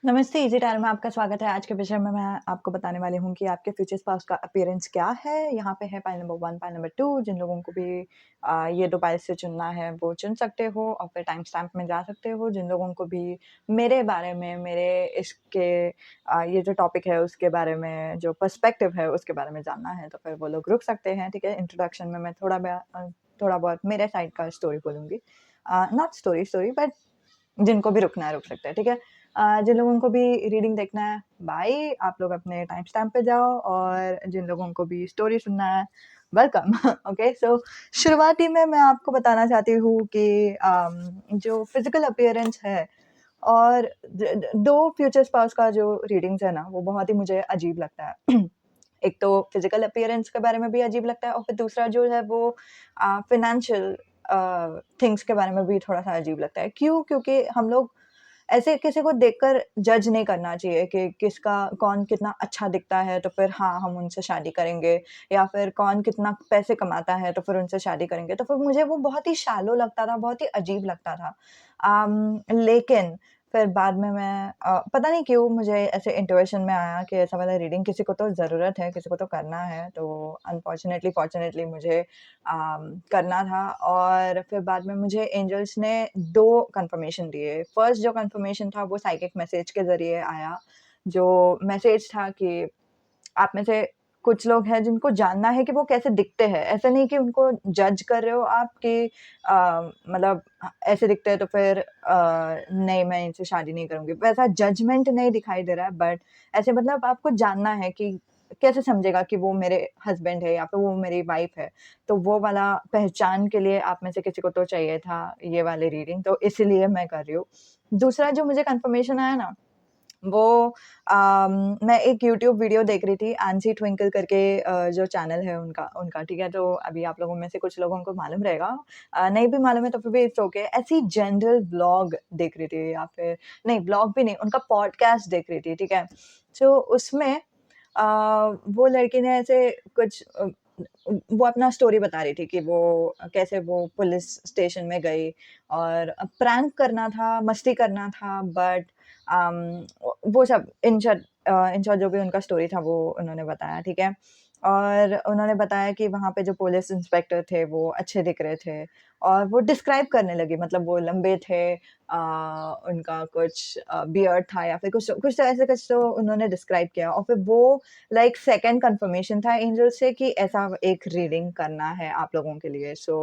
नमस्ते, easy time में आपका स्वागत है। आज के विषय में मैं आपको बताने वाली हूँ कि आपके फ्यूचर स्पाउस का अपीयरेंस क्या है। यहाँ पे है पाइल नंबर 1, पाइल नंबर 2 जिन लोगों को भी ये 2 पाइल से चुनना है, वो चुन सकते हो और फिर टाइम स्टैम्प में जा सकते हो। जिन लोगों को भी मेरे बारे में, मेरे इसके ये जो टॉपिक है, उसके बारे में जो पर्सपेक्टिव है, उसके बारे में जानना है, तो फिर वो लोग रुक सकते हैं, ठीक है? इंट्रोडक्शन में मैं थोड़ा बहुत मेरे साइड का स्टोरी बोलूँगी। नॉट स्टोरी बट जिनको भी रुकना है रुक सकते हैं, ठीक है? जिन लोगों को भी रीडिंग देखना है बाय, आप लोग अपने टाइम स्टैम्प पे जाओ और जिन लोगों को भी स्टोरी सुनना है वेलकम। ओके, सो शुरुआती में मैं आपको बताना चाहती हूँ कि जो फिज़िकल अपीयरेंस है और द द 2 फ्यूचर स्पाउस का जो रीडिंग्स है ना, वो बहुत ही मुझे अजीब लगता है। एक तो फिज़िकल अपीयरेंस के बारे में भी अजीब लगता है और फिर दूसरा जो है वो फ़ाइनेंशियल थिंग्स के बारे में भी थोड़ा-सा अजीब लगता है। क्यों? क्योंकि हम लोग ऐसे किसी को देखकर जज नहीं करना चाहिए कि किसका कौन कितना अच्छा दिखता है, तो फिर हाँ, हम उनसे शादी करेंगे या फिर कौन कितना पैसे कमाता है, तो फिर उनसे शादी करेंगे। तो फिर मुझे वो बहुत ही शैलो लगता था, बहुत ही अजीब लगता था। लेकिन फिर बाद में मैं पता नहीं क्यों मुझे ऐसे इंट्यूशन में आया कि ऐसा वाला रीडिंग किसी को तो ज़रूरत है, किसी को तो करना है, तो अनफॉर्चुनेटली फॉर्चुनेटली मुझे करना था और फिर बाद में मुझे एंजल्स ने 2 कन्फर्मेशन दिए। फर्स्ट जो कन्फर्मेशन था वो साइकिक मैसेज के ज़रिए आया, जो मैसेज था कि आप में से कुछ लोग हैं जिनको जानना है कि वो कैसे दिखते हैं। ऐसा नहीं कि उनको जज कर रहे हो आप कि मतलब ऐसे दिखते हैं तो फिर नहीं मैं इनसे शादी नहीं करूँगी। वैसा जजमेंट नहीं दिखाई दे रहा है बट ऐसे मतलब आपको जानना है कि कैसे समझेगा कि वो मेरे हस्बैंड है या फिर वो मेरी वाइफ़ है। तो वो वाला पहचान के लिए आप में से किसी को तो चाहिए था ये वाली रीडिंग, तो इसीलिए मैं कर रही हूँ। दूसरा जो मुझे कन्फर्मेशन आया ना वो मैं एक यूट्यूब वीडियो देख रही थी, एनसी ट्विंकल करके जो चैनल है उनका उनका, ठीक है? तो अभी आप लोगों में से कुछ लोगों को मालूम रहेगा नहीं भी मालूम है तो फिर भी इट्स ओके। ऐसे ही जनरल व्लॉग देख रही थी या फिर नहीं व्लॉग भी नहीं, उनका पॉडकास्ट देख रही थी, ठीक है? तो उसमें अ, वो लड़की ने ऐसे कुछ वो अपना स्टोरी बता रही थी कि वो कैसे वो पुलिस स्टेशन में गई और प्रैंक करना था, मस्ती करना था बट अम, वो सब इन शॉर्ट जो भी उनका स्टोरी था वो उन्होंने बताया, ठीक है? और उन्होंने बताया कि वहाँ पे जो पुलिस इंस्पेक्टर थे वो अच्छे दिख रहे थे और वो डिस्क्राइब करने लगी मतलब वो लंबे थे उनका कुछ बियर्ड था या फिर कुछ तो ऐसे कुछ तो उन्होंने डिस्क्राइब किया और फिर वो लाइक सेकंड कन्फर्मेशन था एंजल से कि ऐसा एक रीडिंग करना है आप लोगों के लिए। So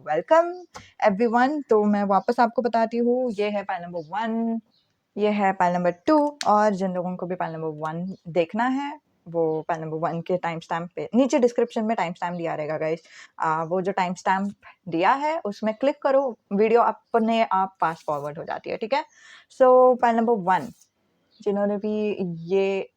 welcome everyone. तो मैं वापस आपको बताती हूँ, ये है पाइल नंबर 1, ये है पाइल नंबर 2 और जिन लोगों को भी पाइल नंबर 1 देखना है, वो पाइल नंबर 1 के टाइम स्टैम्प पे नीचे डिस्क्रिप्शन में टाइम स्टैम्प दिया रहेगा गाइस। वो जो टाइम स्टैम्प दिया है, उसमें क्लिक करो, वीडियो अपने आप फास्ट फॉरवर्ड हो जाती है, ठीक है? सो पाइल नंबर 1 जिन्होंने भी ये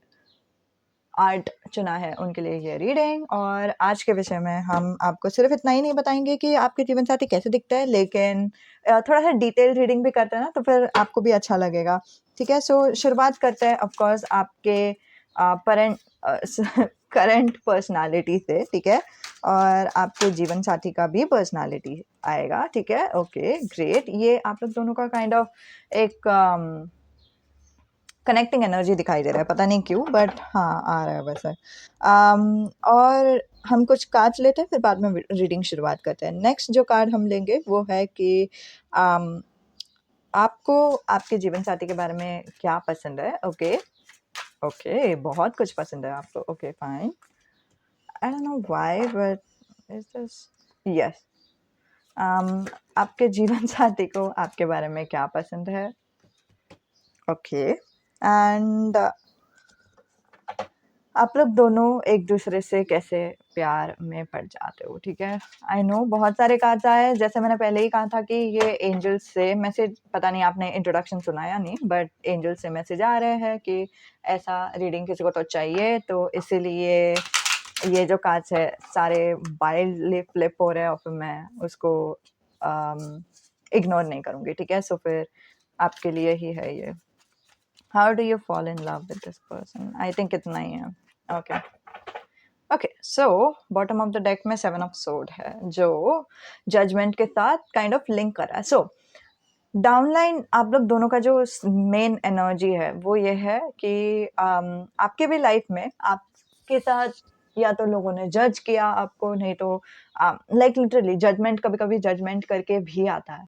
आर्ट चुना है उनके लिए ये रीडिंग और आज के विषय में हम आपको सिर्फ इतना ही नहीं बताएँगे कि आपके जीवन साथी कैसे दिखता है लेकिन थोड़ा-सा डिटेल रीडिंग भी करते हैं ना तो फिर आपको भी अच्छा लगेगा, ठीक है? सो शुरुआत करते हैं ऑफ कोर्स आपके परंट स करंट पर्सनैलिटी से, ठीक है? और आपके जीवन साथी का भी पर्सनैलिटी आएगा, ठीक है? Okay, great. ये आप लोग दोनों का काइंड ऑफ एक कनेक्टिंग एनर्जी दिखाई दे रहा है, पता नहीं क्यों बट हाँ, आ रहा है वैसे। और हम कुछ कार्ड्स लेते हैं फिर बाद में रीडिंग शुरुआत करते हैं। नेक्स्ट जो कार्ड हम लेंगे वो है कि अम, आपको आपके जीवन साथी के बारे में क्या पसंद है? ओके, ओके, बहुत कुछ पसंद है आपको। Okay, fine. I don't know why but is this yes. आपके जीवन साथी को आपके बारे में क्या पसंद है? ओके एंड आप लोग दोनों एक-दूसरे से कैसे प्यार में पड़ जाते हो, ठीक है? आई नो बहुत सारे कार्ड्स आए, जैसे मैंने पहले ही कहा था कि ये एंजल्स से मैसेज पता नहीं आपने इंट्रोडक्शन सुना या नहीं, बट एंजल्स से मैसेज आ रहे हैं कि ऐसा रीडिंग किसी को तो चाहिए, तो इसीलिए ये जो कार्ड्स है, सारे वाइल्डली फ्लिप हो रहे हैं और फिर मैं उसको इग्नोर नहीं करूँगी, ठीक है? सो फिर आपके लिए ही है ये। How do you fall in love with this person? I think इतना ही है। Okay. Okay, so bottom of the deck में 7 ऑफ सोर्ड है, जो जजमेंट के साथ काइंड ऑफ लिंक कर रहा है। सो डाउनलाइन आप लोग दोनों का जो मेन एनर्जी है वो ये है कि आपके भी लाइफ में आपके साथ या तो लोगों ने जज किया आपको, नहीं तो लाइक लिटरली जजमेंट, कभी कभी जजमेंट करके भी आता है,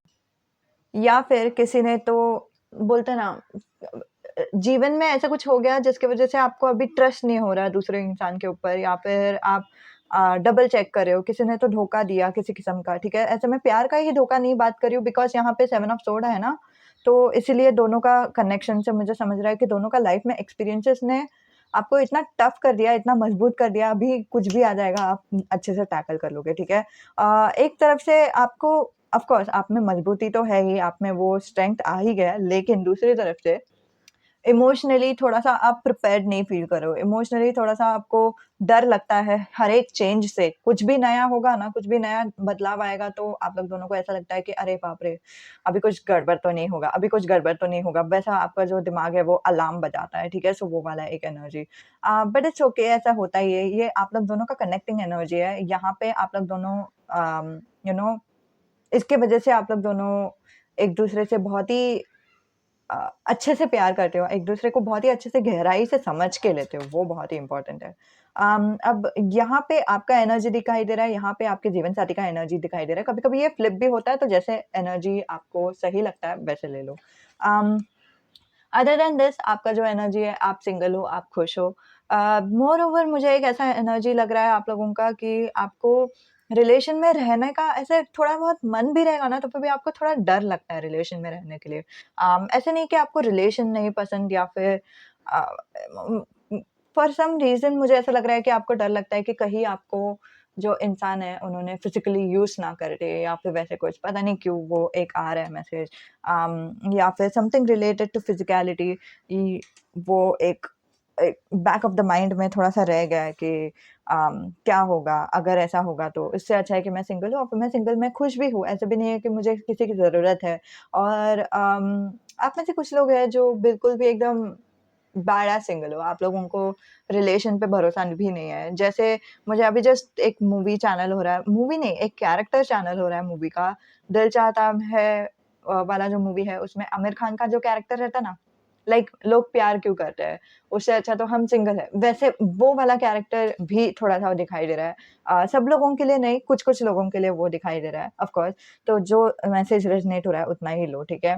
या फिर किसी ने तो बोलते हैं ना, जीवन में ऐसा कुछ हो गया जिसकी वजह से आपको अभी ट्रस्ट नहीं हो रहा है दूसरे इंसान के ऊपर, या फिर आप डबल चेक कर रहे हो, किसी ने तो धोखा दिया किसी किस्म का, ठीक है? ऐसे में प्यार का ही धोखा नहीं बात कर रही हूँ, बिकॉज़ यहाँ पे 7 ऑफ सोर्ड है ना, तो इसीलिए दोनों का कनेक्शन से मुझे समझ रहा है कि दोनों का लाइफ में एक्सपीरियंसेस ने आपको इतना टफ कर दिया, इतना मजबूत कर दिया, अभी कुछ भी आ जाएगा, आप अच्छे से टैकल कर लोगे, ठीक है? एक तरफ से आपको ऑफ कोर्स आप में मजबूती तो है ही, आप में वो स्ट्रेंथ आ ही गया, लेकिन दूसरी तरफ से इमोशनली थोड़ा-सा आप प्रिपेयर्ड नहीं फ़ील कर रहे हो। इमोशनली थोड़ा-सा आपको डर लगता है हर एक चेंज से। कुछ भी नया होगा ना, कुछ भी नया बदलाव आएगा तो आप लोग दोनों को ऐसा लगता है कि अरे बाप रे! अभी कुछ गड़बड़ तो नहीं होगा, अभी कुछ गड़बड़ तो नहीं होगा। वैसा आपका जो दिमाग है वो अलार्म बजाता है, ठीक है? सो वो वाला एक एनर्जी। बट इट्स ओके, ऐसा होता ही है। ये आप लोग दोनों का कनेक्टिंग एनर्जी है। यहाँ पे आप लोग दोनों यू नो इसके वजह से आप लोग दोनों एक-दूसरे से बहुत ही अच्छे से प्यार करते हो, एक-दूसरे को बहुत ही अच्छे से गहराई से समझ के लेते हो, वो बहुत ही इम्पोर्टेंट है। अब यहाँ पे आपका एनर्जी दिखाई दे रहा है, यहाँ पे आपके जीवन साथी का एनर्जी दिखाई दे रहा है। कभी-कभी ये फ्लिप भी होता है, तो जैसे एनर्जी आपको सही लगता है, वैसे ले लो। अम, अदर देन दिस आपका जो एनर्जी है, आप सिंगल हो, आप खुश हो। मोर ओवर मुझे एक ऐसा एनर्जी लग रहा है आप लोगों का कि आपको रिलेशन में रहने का ऐसे थोड़ा बहुत मन भी रहेगा ना, तो फिर भी आपको थोड़ा डर लगता है रिलेशन में रहने के लिए। ऐसे नहीं कि आपको रिलेशन नहीं पसंद, या फिर अ, फॉर सम रीज़न मुझे ऐसा लग रहा है कि आपको डर लगता है कि कहीं आपको जो इंसान है उन्होंने फिज़िकली यूज़ ना कर दे, या फिर वैसे कुछ, पता नहीं क्यों वो एक आ रहा है मैसेज। या फिर समथिंग रिलेटेड टू फिज़िकैलिटी, इ वो एक एक बैक ऑफ द माइंड में थोड़ा-सा रह गया है कि क्या होगा अगर ऐसा होगा, तो इससे अच्छा है कि मैं सिंगल हूँ, और मैं सिंगल में खुश भी हूँ। ऐसा भी नहीं है कि मुझे किसी की ज़रूरत है। और आप में से कुछ लोग हैं जो बिल्कुल भी एकदम बाड़ा सिंगल हो, आप लोगों को रिलेशन पे भरोसा भी नहीं है। जैसे मुझे अभी जस्ट एक मूवी चैनल हो रहा है, मूवी नहीं, एक कैरेक्टर चैनल हो रहा है मूवी का, दिल चाहता है वाला जो मूवी है, उसमें आमिर खान का जो कैरेक्टर रहता है ना, लाइक लोग प्यार क्यों करते हैं, उससे अच्छा तो हम सिंगल है। वैसे वो वाला कैरेक्टर भी थोड़ा-सा दिखाई दे रहा है। सब लोगों के लिए नहीं, कुछ-कुछ लोगों के लिए वो दिखाई दे रहा है, ऑफ कोर्स। तो जो मैसेज रेज़ोनेट हो रहा है उतना ही लो, ठीक है?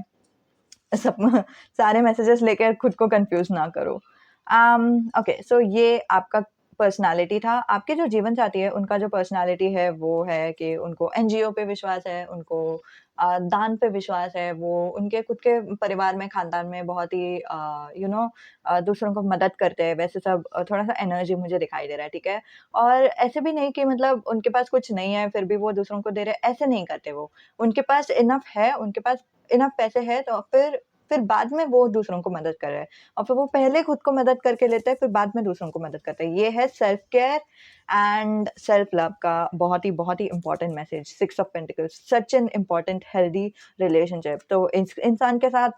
सब सारे मैसेजेस लेकर खुद को कंफ्यूज ना करो। ओके, सो ये आपका पर्सनैलिटी था। आपके जो जीवन साथी है, उनका जो पर्सनैलिटी है, वो है कि उनको एनजीओ पे विश्वास है, उनको दान पे विश्वास है, वो उनके खुद के परिवार में, खानदान में बहुत ही दूसरों को मदद करते हैं, वैसे सब थोड़ा-सा एनर्जी मुझे दिखाई दे रहा है, ठीक है? और ऐसे भी नहीं कि मतलब उनके पास कुछ नहीं है, फिर भी वो दूसरों को दे रहे हैं, ऐसे नहीं करते वो। उनके पास इनफ है, उनके पास इनफ पैसे हैं, तो फिर बाद में वो दूसरों को मदद कर रहे हैं, और फिर वो पहले खुद को मदद करके लेते हैं, फिर बाद में दूसरों को मदद करते हैं। ये है self care and self love का बहुत ही important message. 6 of pentacles, such an important healthy relationship. तो इस इंसान के साथ,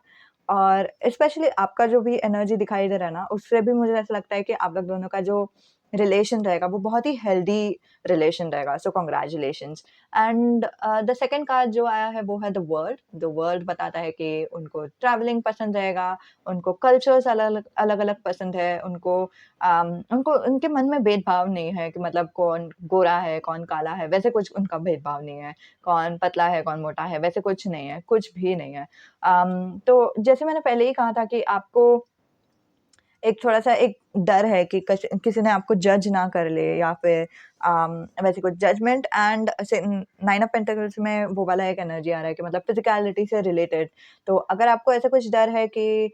और स्पेशली आपका जो भी एनर्जी दिखाई दे रहा है ना, उससे भी मुझे ऐसा लगता है कि आप लोग दोनों का जो रिलेशन रहेगा, वो बहुत ही हेल्दी रिलेशन रहेगा। सो congratulations. And the second card जो आया है वो है द वर्ल्ड। द वर्ल्ड बताता है कि उनको ट्रैवलिंग पसंद रहेगा, उनको कल्चर्स अलग-अलग पसंद है, उनको उनके मन में भेदभाव नहीं है कि मतलब कौन गोरा है, कौन काला है, वैसे कुछ उनका भेदभाव नहीं है। कौन पतला है, कौन मोटा है, वैसे कुछ नहीं है, कुछ भी नहीं है। तो जैसे मैंने पहले ही कहा था कि आपको एक थोड़ा-सा एक डर है कि किसी ने आपको जज ना कर ले, या फिर वैसे कुछ जजमेंट एंड से 9 ऑफ पेंटिकल्स में वो वाला एक एनर्जी आ रहा है कि मतलब फिज़िकैलिटी से रिलेटेड। तो अगर आपको ऐसा कुछ डर है कि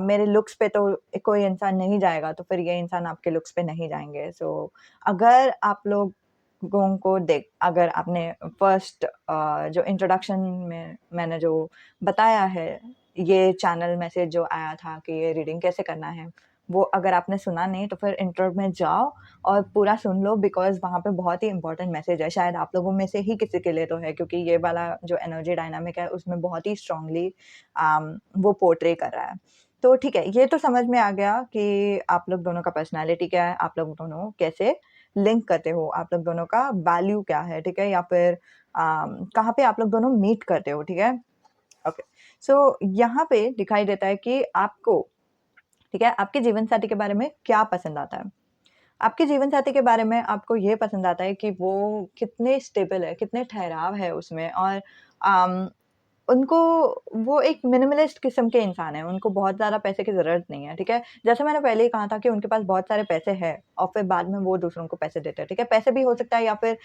मेरे लुक्स पे तो कोई इंसान नहीं जाएगा, तो फिर ये इंसान आपके लुक्स पे नहीं जाएँगे। सो अगर आप लोगों को अगर आपने फर्स्ट जो इंट्रोडक्शन में मैंने जो बताया है, ये चैनल मैसेज जो आया था कि ये रीडिंग कैसे करना है, वो अगर आपने सुना नहीं, तो फिर इंट्रो में जाओ और पूरा सुन लो, बिकॉज़ वहाँ पे बहुत ही इम्पोर्टेंट मैसेज है। शायद आप लोगों में से ही किसी के लिए तो है, क्योंकि ये वाला जो एनर्जी डायनामिक है उसमें बहुत ही स्ट्रांगली वो पोर्ट्रे कर रहा है। तो ठीक है, ये तो समझ में आ गया कि आप लोग दोनों का पर्सनैलिटी क्या है, आप लोग दोनों कैसे लिंक करते हो, आप लोग दोनों का वैल्यू क्या है, ठीक है? या फिर कहाँ पे आप लोग दोनों मीट करते हो, ठीक है? ओके, सो यहाँ पे दिखाई देता है कि आपको, ठीक है, आपके जीवन साथी के बारे में क्या पसंद आता है। आपके जीवन साथी के बारे में आपको ये पसंद आता है कि वो कितने स्टेबल है, कितने ठहराव है उसमें, और अम, उनको, वो एक मिनिमलिस्ट किस्म के इंसान हैं, उनको बहुत ज़्यादा पैसे की ज़रूरत नहीं है, ठीक है? जैसे मैंने पहले ही कहा था कि उनके पास बहुत सारे पैसे हैं और फिर बाद में वो दूसरों को पैसे देते हैं, ठीक है? पैसे भी हो सकता है या फिर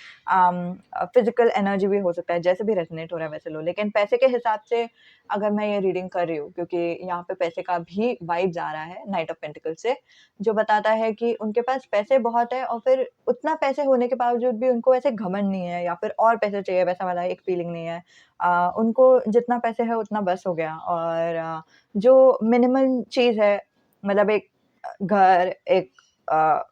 फ़िज़िकल एनर्जी भी हो सकता है, जैसे भी रेज़ोनेट हो रहा है वैसे लो। लेकिन पैसे के हिसाब से अगर मैं ये रीडिंग कर रही हूँ, क्योंकि यहाँ पे पैसे का भी वाइब्स आ रहा है नाइट ऑफ़ पेंटिकल्स से, जो बताता है कि उनके पास पैसे बहुत है और फिर उतना पैसे होने के बावजूद भी उनको ऐसे घमंड नहीं है या फिर और पैसे चाहिए, वैसा वाला एक फीलिंग नहीं है। उनको जितना पैसे है उतना बस हो गया, और जो मिनिमम चीज़ है, मतलब एक घर, एक अ,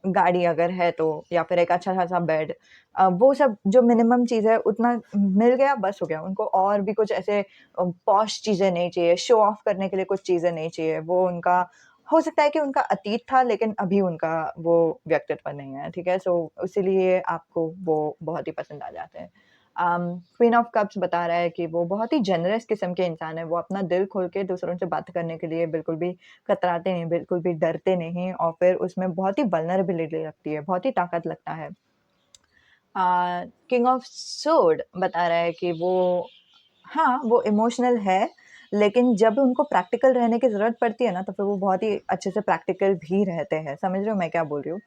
गाड़ी अगर है तो, या फिर एक अच्छा-खासा बेड, वो सब जो मिनिमम चीज़ है उतना मिल गया, बस हो गया। उनको और भी कुछ ऐसे पॉश चीज़ें नहीं चाहिए, शो ऑफ करने के लिए कुछ चीज़ें नहीं चाहिए। वो उनका हो सकता है कि उनका अतीत था, लेकिन अभी उनका वो व्यक्तित्व नहीं है, ठीक है? सो इसीलिए आपको वो बहुत ही पसंद आ जाते हैं। क्वीन ऑफ कप्स बता रहा है कि वो बहुत ही जेनरस किस्म के इंसान हैं, वो अपना दिल खोल के दूसरों से बात करने के लिए बिल्कुल भी कतराते नहीं, बिल्कुल भी डरते नहीं, और फिर उसमें बहुत ही वल्नरेबिलिटी लगती है, बहुत ही ताकत लगता है। किंग ऑफ सोर्ड बता रहा है कि वो, हाँ, वो इमोशनल है, लेकिन जब उनको प्रैक्टिकल रहने की ज़रूरत पड़ती है ना, तो फिर वो बहुत ही अच्छे से प्रैक्टिकल भी रहते हैं। समझ रहे हो मैं क्या बोल रही हूँ?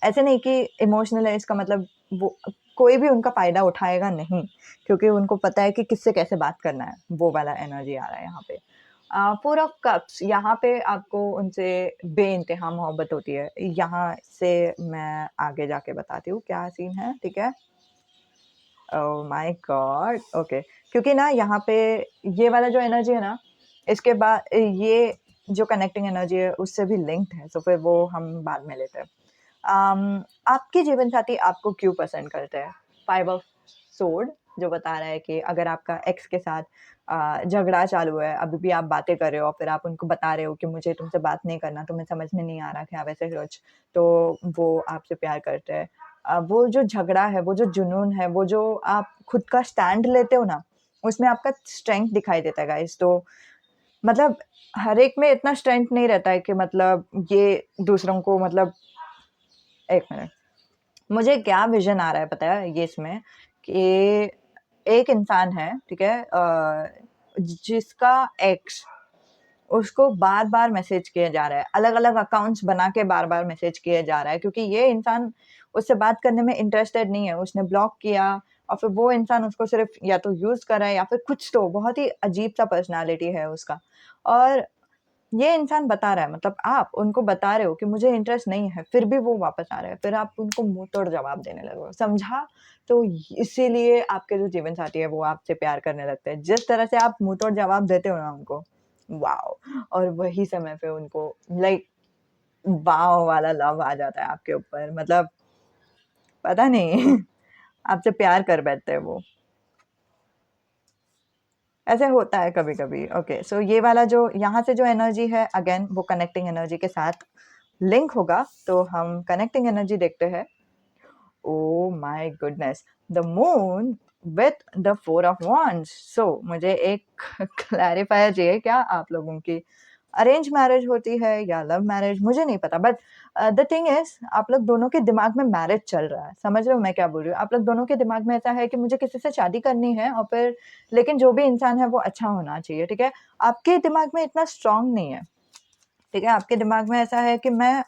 ऐसे नहीं कि इमोशनल है इसका मतलब वो कोई भी उनका फ़ायदा उठाएगा नहीं, क्योंकि उनको पता है कि किससे कैसे बात करना है, वो वाला एनर्जी आ रहा है यहाँ पे। 4 ऑफ कप्स यहाँ पे आपको उनसे बेइंतहा मोहब्बत होती है। यहाँ से मैं आगे जाके बताती हूँ क्या सीन है, ठीक है? Oh my God! ओके, क्योंकि ना यहाँ पे ये वाला जो एनर्जी है ना, इसके बाद ये जो कनेक्टिंग एनर्जी है उससे भी लिंक्ड है, तो फिर वो हम बाद में लेते हैं। आपके जीवन साथी आपको क्यों पसंद करते हैं? 5 ऑफ सोर्ड जो बता रहा है कि अगर आपका एक्स के साथ झगड़ा चालू है, अभी भी आप बातें कर रहे हो और फिर आप उनको बता रहे हो कि मुझे तुमसे बात नहीं करना, तुम्हें समझ में नहीं आ रहा क्या वैसे कुछ, तो वो आपसे प्यार करते हैं। वो जो झगड़ा है, वो जो जुनून है, वो जो आप खुद का स्टैंड लेते हो ना, उसमें आपका स्ट्रेंथ दिखाई देता है गाइज़। तो मतलब हर एक में इतना स्ट्रेंथ नहीं रहता है कि मतलब ये दूसरों को मतलब, 1 मिनट, मुझे क्या विज़न आ रहा है पता है ये इसमें, कि एक इंसान है, ठीक है? जिसका एक्स उसको बार-बार मैसेज किया जा रहा है, अलग-अलग अकाउंट्स बना के बार-बार मैसेज किया जा रहा है, क्योंकि ये इंसान उससे बात करने में इंटरेस्टेड नहीं है, उसने ब्लॉक किया और फिर वो इंसान उसको सिर्फ़ या तो यूज़ कर रहा है या फिर कुछ, तो बहुत ही अजीब-सा पर्सनैलिटी है उसका। और ये इंसान बता रहा है, मतलब आप उनको बता रहे हो कि मुझे इंटरेस्ट नहीं है, फिर भी वो वापस आ रहे हैं, फिर आप उनको मुँह-तोड़ जवाब देने लगे हो, समझा? तो इसीलिए आपके जो जीवन साथी है, वो आपसे प्यार करने लगते हैं। जिस तरह से आप मुँह-तोड़ जवाब देते हो ना उनको, वॉव! और वही समय पे उनको लाइक वॉव वाला लव आ जाता है आपके ऊपर, मतलब पता नहीं आपसे प्यार कर बैठते हैं वो। ऐसे होता है कभी-कभी। ओके, सो ये वाला जो यहाँ से जो एनर्जी है अगेन वो कनेक्टिंग एनर्जी के साथ लिंक होगा, तो हम कनेक्टिंग एनर्जी देखते हैं। Oh my goodness! The moon with the 4 of wands. So मुझे एक क्लैरिफायर चाहिए, क्या आप लोगों की अरेंज मैरिज होती है या लव मैरिज, मुझे नहीं पता, बट द थिंग इज़ आप लोग दोनों के दिमाग में मैरिज चल रहा है। समझ रहे हो मैं क्या बोल रही हूँ? आप लोग दोनों के दिमाग में ऐसा है कि मुझे किसी से शादी करनी है और फिर लेकिन जो भी इंसान है वो अच्छा होना चाहिए, ठीक है? आपके दिमाग में इतना स्ट्रॉन्ग नहीं है, ठीक है? आपके दिमाग में ऐसा है कि मैं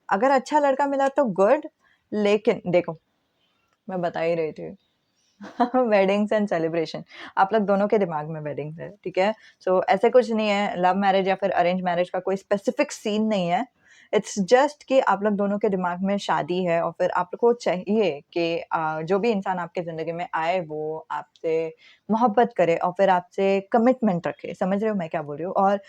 अगर अच्छा लड़का मिला तो गुड, लेकिन देखो, मैं बता ही रही थी वेडिंग्स एंड सेलिब्रेशन, आप लोग दोनों के दिमाग में वेडिंग्स है, ठीक है? सो ऐसे कुछ नहीं है, लव मैरिज या फिर अरेंज मैरिज का कोई स्पेसिफिक सीन नहीं है। इट्स जस्ट कि आप लोग दोनों के दिमाग में शादी है और फिर आपको चाहिए कि जो भी इंसान आपके ज़िंदगी में आए वो आपसे मोहब्बत करे और फिर आपसे कमिटमेंट रखे। समझ रहे हो मैं क्या बोल रही हूँ? और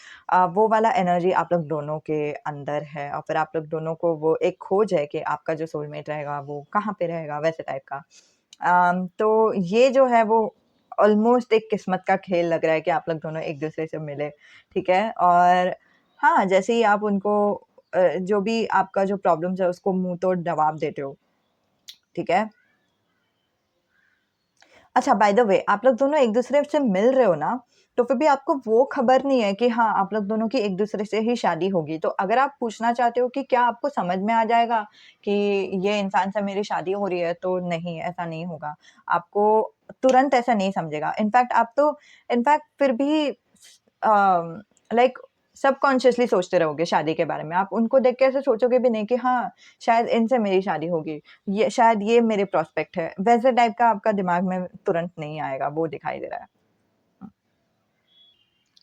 वो वाला एनर्जी आप लोग दोनों के अंदर है और फिर आप लोग दोनों को वो एक खोज है कि आपका जो सोलमेट रहेगा वो कहाँ पे रहेगा, वैसे टाइप का। तो ये जो है वो ऑलमोस्ट एक किस्मत का खेल लग रहा है कि आप लोग दोनों एक-दूसरे से मिले, ठीक है? और हाँ, जैसे ही आप उनको जो भी आपका जो प्रॉब्लम्स है उसको मुँह तोड़ जवाब देते हो, ठीक है? अच्छा, बाय द वे आप लोग दोनों एक-दूसरे से मिल रहे हो ना, तो फिर भी आपको वो खबर नहीं है कि हाँ, आप लोग दोनों की एक-दूसरे से ही शादी होगी। तो अगर आप पूछना चाहते हो कि क्या आपको समझ में आ जाएगा कि ये इंसान से मेरी शादी हो रही है, तो नहीं, ऐसा नहीं होगा। आपको तुरंत ऐसा नहीं समझेगा। इनफैक्ट फिर भी लाइक सबकॉन्शियसली सोचते रहोगे शादी के बारे में। आप उनको देख के ऐसे सोचोगे भी नहीं कि हाँ, शायद इनसे मेरी शादी होगी, ये शायद ये मेरे प्रॉस्पेक्ट है। वैसे टाइप का आपका दिमाग में तुरंत नहीं आएगा, वो दिखाई दे रहा है।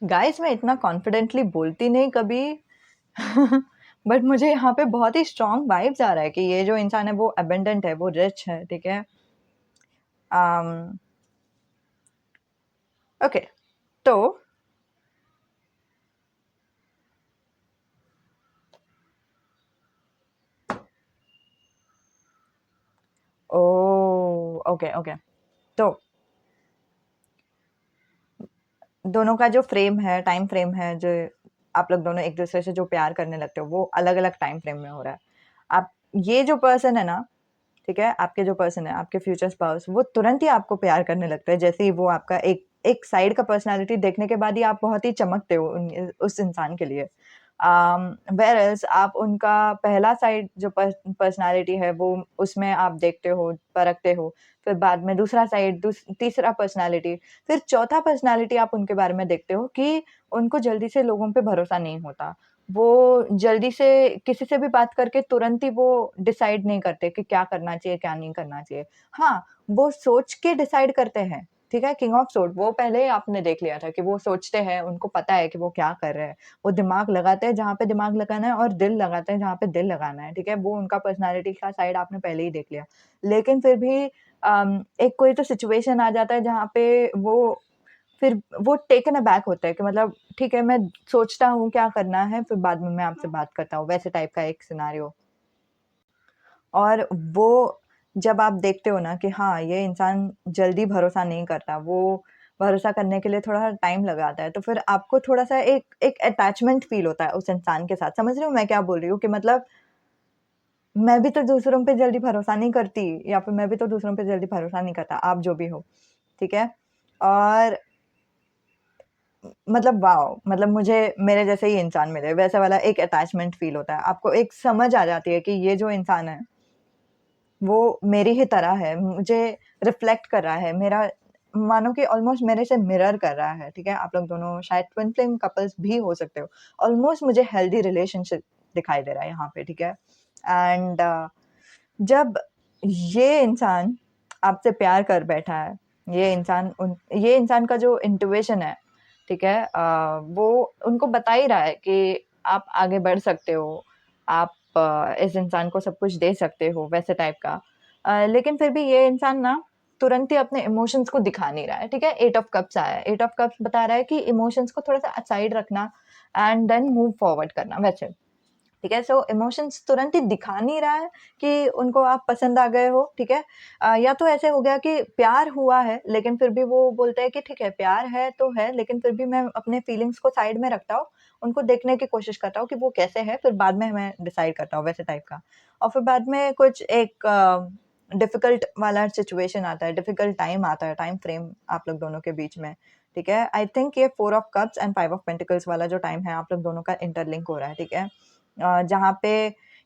गाइस मैं इतना कॉन्फिडेंटली बोलती नहीं कभी बट मुझे यहाँ पे बहुत ही स्ट्रॉन्ग वाइब्स आ रहा है कि ये जो इंसान है वो अबंडेंट है, वो रिच है, ठीक है। ओके, तो ओ ओके ओके, तो दोनों का जो फ्रेम है, टाइम फ्रेम है, जो आप लोग दोनों एक दूसरे से जो प्यार करने लगते हो, वो अलग अलग टाइम फ्रेम में हो रहा है। आप ये जो पर्सन है ना, ठीक है, आपके जो पर्सन है, आपके फ्यूचर स्पाउस, वो तुरंत ही आपको प्यार करने लगता है, जैसे ही वो आपका एक एक साइड का पर्सनैलिटी देखने के बाद ही आप बहुत ही चमकते हो उस इंसान के लिए। व्हेयरएज़ आप उनका पहला साइड जो पर्सनैलिटी है, वो उसमें आप देखते हो, परखते हो, फिर बाद में दूसरा साइड, तीसरा पर्सनैलिटी, फिर चौथा पर्सनैलिटी आप उनके बारे में देखते हो कि उनको जल्दी से लोगों पे भरोसा नहीं होता। वो जल्दी से किसी से भी बात करके तुरंत ही वो डिसाइड नहीं करते कि क्या करना चाहिए, क्या नहीं करना चाहिए। हाँ, वो सोच के डिसाइड करते हैं, ठीक है? किंग ऑफ सोर्ड वो पहले ही आपने देख लिया था कि वो सोचते हैं, उनको पता है कि वो क्या कर रहे हैं। वो दिमाग लगाते हैं जहाँ पे दिमाग लगाना है और दिल लगाते हैं जहाँ पे दिल लगाना है, ठीक है? वो उनका पर्सनैलिटी का साइड आपने पहले ही देख लिया। लेकिन फिर भी एक कोई तो सिचुएशन आ जाता है जहाँ पे वो फिर वो टेकन अबैक होता है कि मतलब ठीक है, मैं सोचता हूँ क्या करना है, फिर बाद में मैं आपसे बात करता हूँ, वैसे टाइप का एक सिनेरियो। और वो जब आप देखते हो ना कि हाँ, ये इंसान जल्दी भरोसा नहीं करता, वो भरोसा करने के लिए थोड़ा टाइम लगाता है, तो फिर आपको थोड़ा-सा एक एक अटैचमेंट फ़ील होता है उस इंसान के साथ। समझ रहे हो मैं क्या बोल रही हूँ? कि मतलब मैं भी तो दूसरों पे जल्दी भरोसा नहीं करती या फिर मैं भी तो दूसरों पे जल्दी भरोसा नहीं करता, आप जो भी हो, ठीक है? और मतलब वॉव! मतलब मुझे मेरे जैसे ही इंसान मिले, वैसा वाला एक अटैचमेंट फ़ील होता है। आपको एक समझ आ जाती है कि ये जो इंसान है, वो मेरी ही तरह है, मुझे रिफ्लेक्ट कर रहा है, मेरा मानो कि ऑलमोस्ट मेरे से मिरर कर रहा है, ठीक है? आप लोग दोनों शायद ट्विन फ्लेम कपल्स भी हो सकते हो। ऑलमोस्ट मुझे हेल्दी रिलेशनशिप दिखाई दे रहा है यहाँ पे, ठीक है? एंड जब ये इंसान आपसे प्यार कर बैठा है, ये इंसान का जो इंट्यूशन है, ठीक है? वो उनको बता ही रहा है कि आप आगे बढ़ सकते हो, आप इस इंसान को सब कुछ दे सकते हो, वैसे टाइप का। लेकिन फिर भी ये इंसान ना तुरंत ही अपने इमोशंस को दिखा नहीं रहा है, ठीक है? 8 ऑफ कप्स आया है, 8 ऑफ कप्स बता रहा है कि इमोशंस को थोड़ा-सा असाइड रखना एंड देन मूव फॉरवर्ड करना, वैसे। ठीक है? सो इमोशंस तुरंत ही दिखा नहीं रहा है कि उनको आप पसंद आ गए हो, ठीक है? या तो ऐसे हो गया कि प्यार हुआ है, लेकिन फिर भी वो बोलता है कि ठीक है, प्यार है तो है, लेकिन फिर भी मैं अपने फीलिंग्स को साइड में रखता हूँ, उनको देखने की कोशिश करता हूँ कि वो कैसे है, फिर बाद में मैं डिसाइड करता हूँ, वैसे टाइप का। और फिर बाद में कुछ एक डिफ़िकल्ट वाला सिचुएशन आता है, डिफ़िकल्ट टाइम आता है, टाइम फ्रेम आप लोग दोनों के बीच में, ठीक है? आई थिंक ये 4 of cups and 5 of pentacles वाला जो टाइम है, आप लोग दोनों का इंटरलिंक हो रहा है, ठीक है? जहाँ पे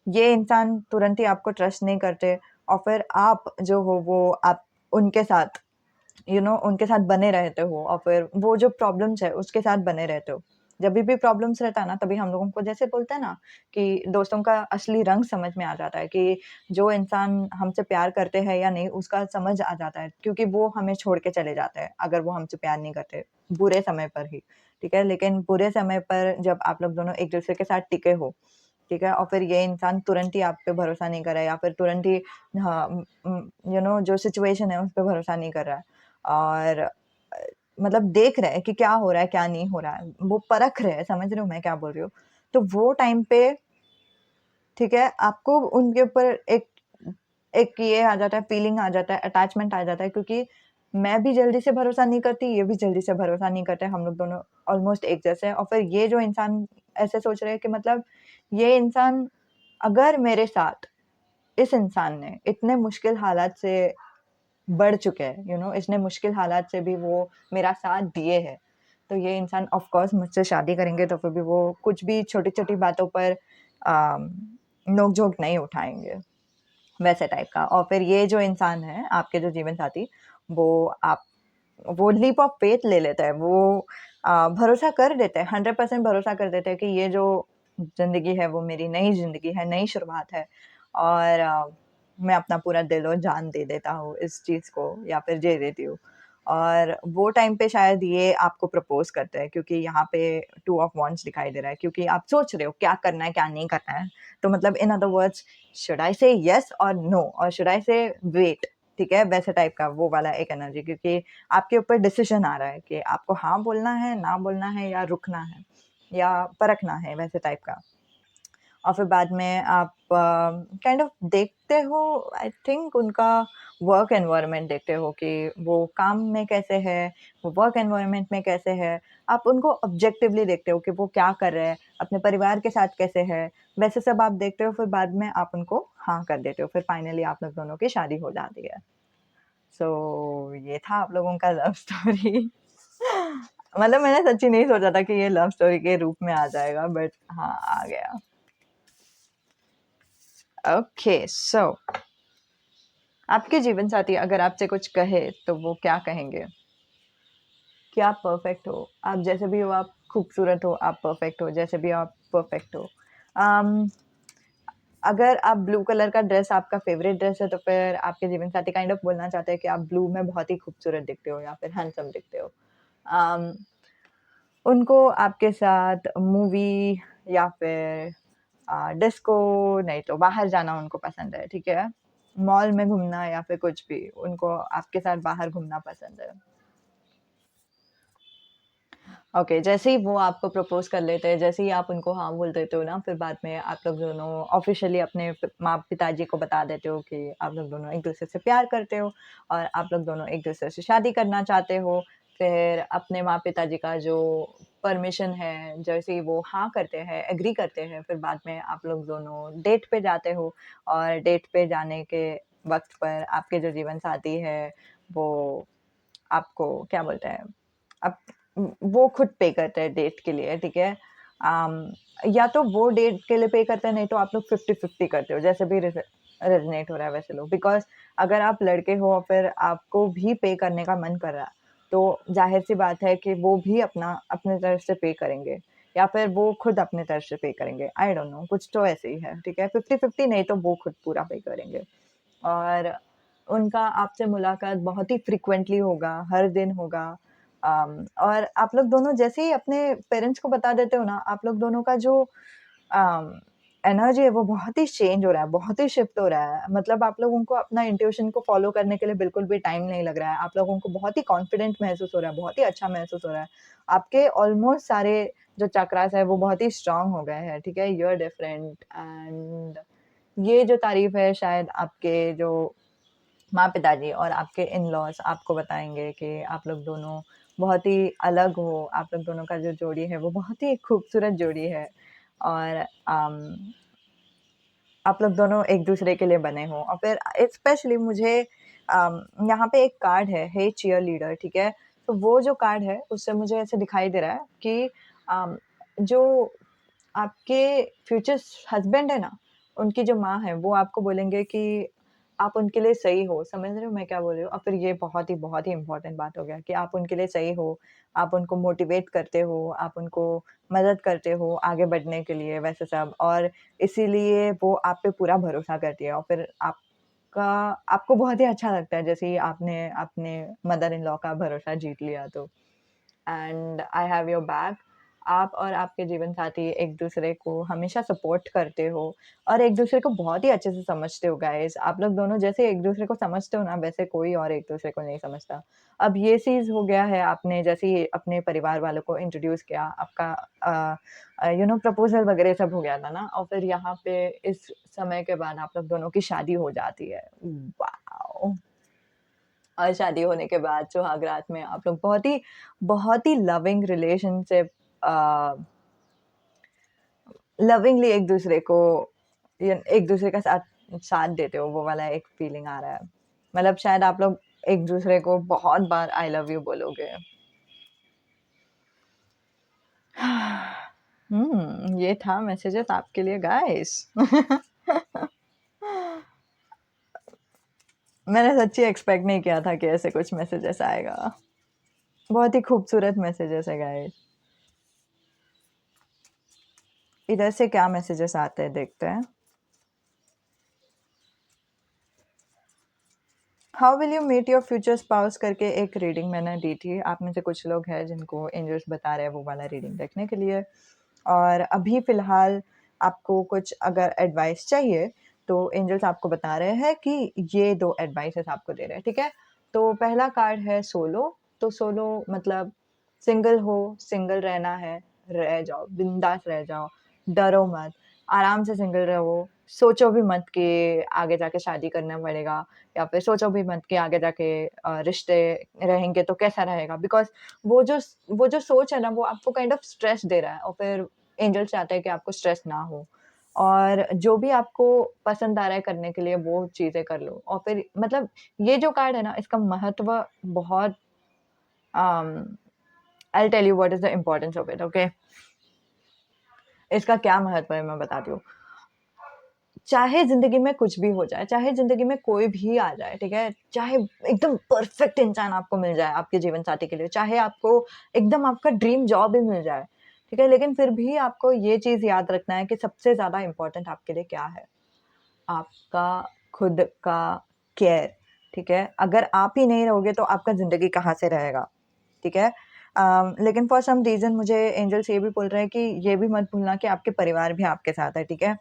ये इंसान तुरंत ही आपको ट्रस्ट नहीं करते और फिर आप जो हो वो आप उनके साथ उनके साथ बने रहते हो और फिर वो जो प्रॉब्लम्स है उसके साथ बने रहते हो। जभी भी प्रॉब्लम्स रहता है ना तभी हम लोगों को जैसे बोलते हैं ना कि दोस्तों का असली रंग समझ में आ जाता है कि जो इंसान हमसे प्यार करते हैं या नहीं उसका समझ आ जाता है क्योंकि वो हमें छोड़ के चले जाते हैं अगर वो हमसे प्यार नहीं करते, बुरे समय पर ही, ठीक है? लेकिन बुरे समय पर जब आप लोग दोनों एक-दूसरे के साथ टिके हो, ठीक है? और फिर ये इंसान तुरंत ही आप पे भरोसा नहीं कर रहा है या फिर तुरंत ही हाँ, जो सिचुएशन है उस पे भरोसा नहीं कर रहा है और मतलब देख रहे हैं कि क्या हो रहा है, क्या नहीं हो रहा है। वो परख रहे हैं, समझ रहे हो मैं क्या बोल रही हूँ? तो वो टाइम पे ठीक है, आपको उनके ऊपर एक एक ये आ जाता है, फीलिंग आ जाता है, अटैचमेंट आ जाता है क्योंकि मैं भी जल्दी से भरोसा नहीं करती, ये भी जल्दी से भरोसा नहीं करते, हम लोग दोनों ऑलमोस्ट एक जैसे हैं और फिर ये जो इंसान ऐसे सोच रहे हैं कि मतलब ये इंसान अगर मेरे साथ इस इंसान ने इतने मुश्किल हालात से बढ़ चुके हैं, इसने मुश्किल हालात से भी वो मेरा साथ दिए हैं, तो ये इंसान ऑफ कोर्स मुझसे शादी करेंगे तो फिर भी वो कुछ भी छोटी-छोटी बातों पर नोक-झोंक नहीं उठाएँगे, वैसे टाइप का। और फिर ये जो इंसान है, आपके जो जीवन साथी, वो आप वो लीप ऑफ फेथ ले लेता है, वो भरोसा कर देते हैं, 100% भरोसा कर देते हैं कि ये जो ज़िंदगी है, वो मेरी नई ज़िंदगी है, नई शुरुआत है और मैं अपना पूरा दिल और जान दे देता हूँ इस चीज़ को या फिर दे देती हूँ। और वो टाइम पे शायद ये आपको प्रपोज़ करते हैं क्योंकि यहाँ पे 2 ऑफ वांड्स दिखाई दे रहा है क्योंकि आप सोच रहे हो क्या करना है, क्या नहीं करना है। तो मतलब इन अदर वर्ड्स शुड आई से येस और नो और शुड आई से वेट, ठीक है? वैसे टाइप का वो वाला एक एनर्जी क्योंकि आपके ऊपर डिसीज़न आ रहा है कि आपको हाँ बोलना है, ना बोलना है या रुकना है या परखना है, वैसे टाइप का। और फिर बाद में आप काइंड ऑफ देखते हो, आई थिंक उनका वर्क एनवायरनमेंट देखते हो कि वो काम में कैसे है, वो वर्क एनवायरनमेंट में कैसे है। आप उनको ऑब्जेक्टिवली देखते हो कि वो क्या कर रहे हैं, अपने परिवार के साथ कैसे है, वैसे सब आप देखते हो फिर बाद में आप उनको हाँ कर देते हो, फिर फाइनली आप लोग दोनों की शादी हो जाती है। सो ये था आप लोगों का लव स्टोरी। मतलब मैंने सच्ची नहीं सोचा था कि ये लव स्टोरी के रूप में आ जाएगा बट हाँ, आ गया। ओके सो आपके जीवन साथी अगर आपसे कुछ कहे तो वो क्या कहेंगे कि आप परफेक्ट हो, आप जैसे भी हो, आप खूबसूरत हो, आप परफेक्ट हो, जैसे भी हो आप परफेक्ट हो। um, अगर आप ब्लू कलर का ड्रेस आपका फेवरेट ड्रेस है तो फिर आपके जीवन साथी काइंड ऑफ बोलना चाहते हैं कि आप ब्लू में बहुत ही खूबसूरत दिखते हो या फिर हैंडसम दिखते हो। um, उनको आपके साथ मूवी या फिर डिस्को नहीं तो बाहर जाना उनको पसंद है, ठीक है? मॉल में घूमना या फिर कुछ भी, उनको आपके साथ बाहर घूमना पसंद है। ओके, जैसे ही वो आपको प्रपोज़ कर लेते हैं, जैसे ही आप उनको हाँ बोल देते हो ना, फिर बाद में आप लोग दोनों ऑफ़िशियली अपने माँ-पिताजी को बता देते हो कि आप लोग दोनों एक-दूसरे से प्यार करते हो और आप लोग दोनों एक-दूसरे से शादी करना चाहते हो। फिर अपने माँ-पिताजी का जो परमिशन है, जैसे ही वो हाँ करते हैं, एग्री करते हैं, फिर बाद में आप लोग दोनों डेट पे जाते हो और डेट पे जाने के वक़्त पर आपके जो जीवन साथी है, वो आपको क्या बोलते हैं, अब वो खुद पे करते हैं डेट के लिए, ठीक है? या तो वो डेट के लिए पे करते हैं, नहीं तो आप लोग 50-50 करते हो, जैसे भी रेज़ोनेट हो रहा है वैसे लो। बिकॉज़ अगर आप लड़के हो और फिर आपको भी पे करने का मन कर रहा है, तो ज़ाहिर-सी बात है कि वो भी अपना अपनी तरफ से पे करेंगे या फिर वो खुद अपनी तरफ से पे करेंगे। आई डोंट नो, कुछ तो ऐसे ही है, ठीक है? 50-50 नहीं तो वो खुद पूरा पे करेंगे। और उनका आपसे मुलाकात बहुत ही फ्रीक्वेंटली होगा, हर दिन होगा। और आप लोग दोनों जैसे ही अपने पेरेंट्स को बता देते हो ना, आप लोग दोनों का जो अम, एनर्जी है वो बहुत ही चेंज हो रहा है, बहुत ही शिफ्ट हो रहा है। मतलब आप लोगों को अपना इंट्यूशन को फ़ॉलो करने के लिए बिल्कुल भी टाइम नहीं लग रहा है। आप लोगों को बहुत ही कॉन्फिडेंट महसूस हो रहा है, बहुत ही अच्छा महसूस हो रहा है। आपके ऑलमोस्ट सारे जो चक्रास है वो बहुत ही स्ट्रॉन्ग हो गए हैं, ठीक है? यू आर डिफरेंट एंड ये जो तारीफ़ है शायद आपके जो माँ-पिताजी और आपके इन-लॉज़ आपको बताएँगे कि आप लोग दोनों बहुत ही अलग हो, आप लोग दोनों का जो जोड़ी है वो बहुत ही खूबसूरत जोड़ी है और आप लोग दोनों एक-दूसरे के लिए बने हो और फिर स्पेशली मुझे यहाँ पे एक कार्ड है, हे चीयरलीडर, ठीक है? तो वो जो कार्ड है उससे मुझे ऐसे दिखाई दे रहा है कि जो आपके फ्यूचर हस्बैंड है ना, उनकी जो माँ है, वो आपको बोलेंगे कि आप उनके लिए सही हो, समझ रहे हो मैं क्या बोल रही हूँ? और फिर ये बहुत ही इम्पोर्टेंट बात हो गया कि आप उनके लिए सही हो, आप उनको मोटिवेट करते हो, आप उनको मदद करते हो आगे बढ़ने के लिए, वैसे सब और इसीलिए वो आप पे पूरा भरोसा करती है और फिर आपका आपको बहुत ही अच्छा लगता है, जैसे ही आपने अपने मदर इन लॉ का भरोसा जीत लिया तो। And I have your back. आप और आपके जीवन साथी एक-दूसरे को हमेशा सपोर्ट करते हो और एक-दूसरे को बहुत ही अच्छे से समझते हो गाइज़। आप लोग दोनों जैसे एक-दूसरे को समझते हो ना, वैसे कोई और एक-दूसरे को नहीं समझता। अब ये चीज़ हो गया है, आपने जैसे ही अपने परिवार वालों को इंट्रोड्यूस किया, आपका प्रपोज़ल वगैरह सब हो गया था ना और फिर यहाँ पे इस समय के बाद आप लोग दोनों की शादी हो जाती है। वॉव! और शादी होने के बाद सुहागरात में आप लोग बहुत ही लविंग रिलेशनशिप अ, लविंगली एक-दूसरे को एक-दूसरे का साथ साथ देते हो, वो वाला एक फीलिंग आ रहा है। मतलब शायद आप लोग एक-दूसरे को बहुत बार आई लव यू बोलोगे। ये था मैसेजेस आपके लिए गाइस। मैंने सच्ची एक्सपेक्ट नहीं किया था कि ऐसे कुछ मैसेजेस आएगा। बहुत ही खूबसूरत मैसेजेस है गाइस। इधर से क्या मैसेजेस आते हैं देखते हैं। How will you meet your future spouse करके एक रीडिंग मैंने दी थी। आप में से कुछ लोग हैं जिनको एंजल्स बता रहे हैं वो वाला रीडिंग देखने के लिए। और अभी फ़िलहाल आपको कुछ अगर एडवाइस चाहिए तो एंजल्स आपको बता रहे हैं कि ये 2 एडवाइसेस आपको दे रहे हैं, ठीक है? तो पहला कार्ड है सोलो। तो सोलो मतलब सिंगल हो, सिंगल रहना है, रह जाओ, बिंदास रह जाओ, डरो मत, आराम से सिंगल रहो। सोचो भी मत कि आगे जाके शादी करना पड़ेगा, या फिर सोचो भी मत कि आगे जाके रिश्ते रहेंगे तो कैसा रहेगा, बिकॉज़ वो जो सोच है ना वो आपको काइंड ऑफ स्ट्रेस दे रहा है, और फिर एंजल चाहते हैं कि आपको स्ट्रेस ना हो, और जो भी आपको पसंद आ रहा है करने के लिए वो चीज़ें कर लो। और फिर मतलब ये जो कार्ड है ना इसका महत्व बहुत I will tell you what is the importance of it, okay? इसका क्या महत्व है मैं बताती हूँ। चाहे ज़िंदगी में कुछ भी हो जाए, चाहे ज़िंदगी में कोई भी आ जाए, ठीक है? चाहे एकदम परफ़ेक्ट इंसान आपको मिल जाए आपके जीवन साथी के लिए, चाहे आपको एकदम आपका ड्रीम जॉब ही मिल जाए, ठीक है? लेकिन फिर भी आपको ये चीज़ याद रखना है कि सबसे ज़्यादा इम्पोर्टेंट आपके लिए क्या है? आपका खुद का केयर, ठीक है? अगर आप ही नहीं रहोगे तो आपका ज़िंदगी कहाँ से रहेगा, ठीक है? लेकिन फॉर सम रीज़न मुझे एंजल्स ये भी बोल रहे हैं कि ये भी मत भूलना कि आपके परिवार भी आपके साथ है, ठीक है?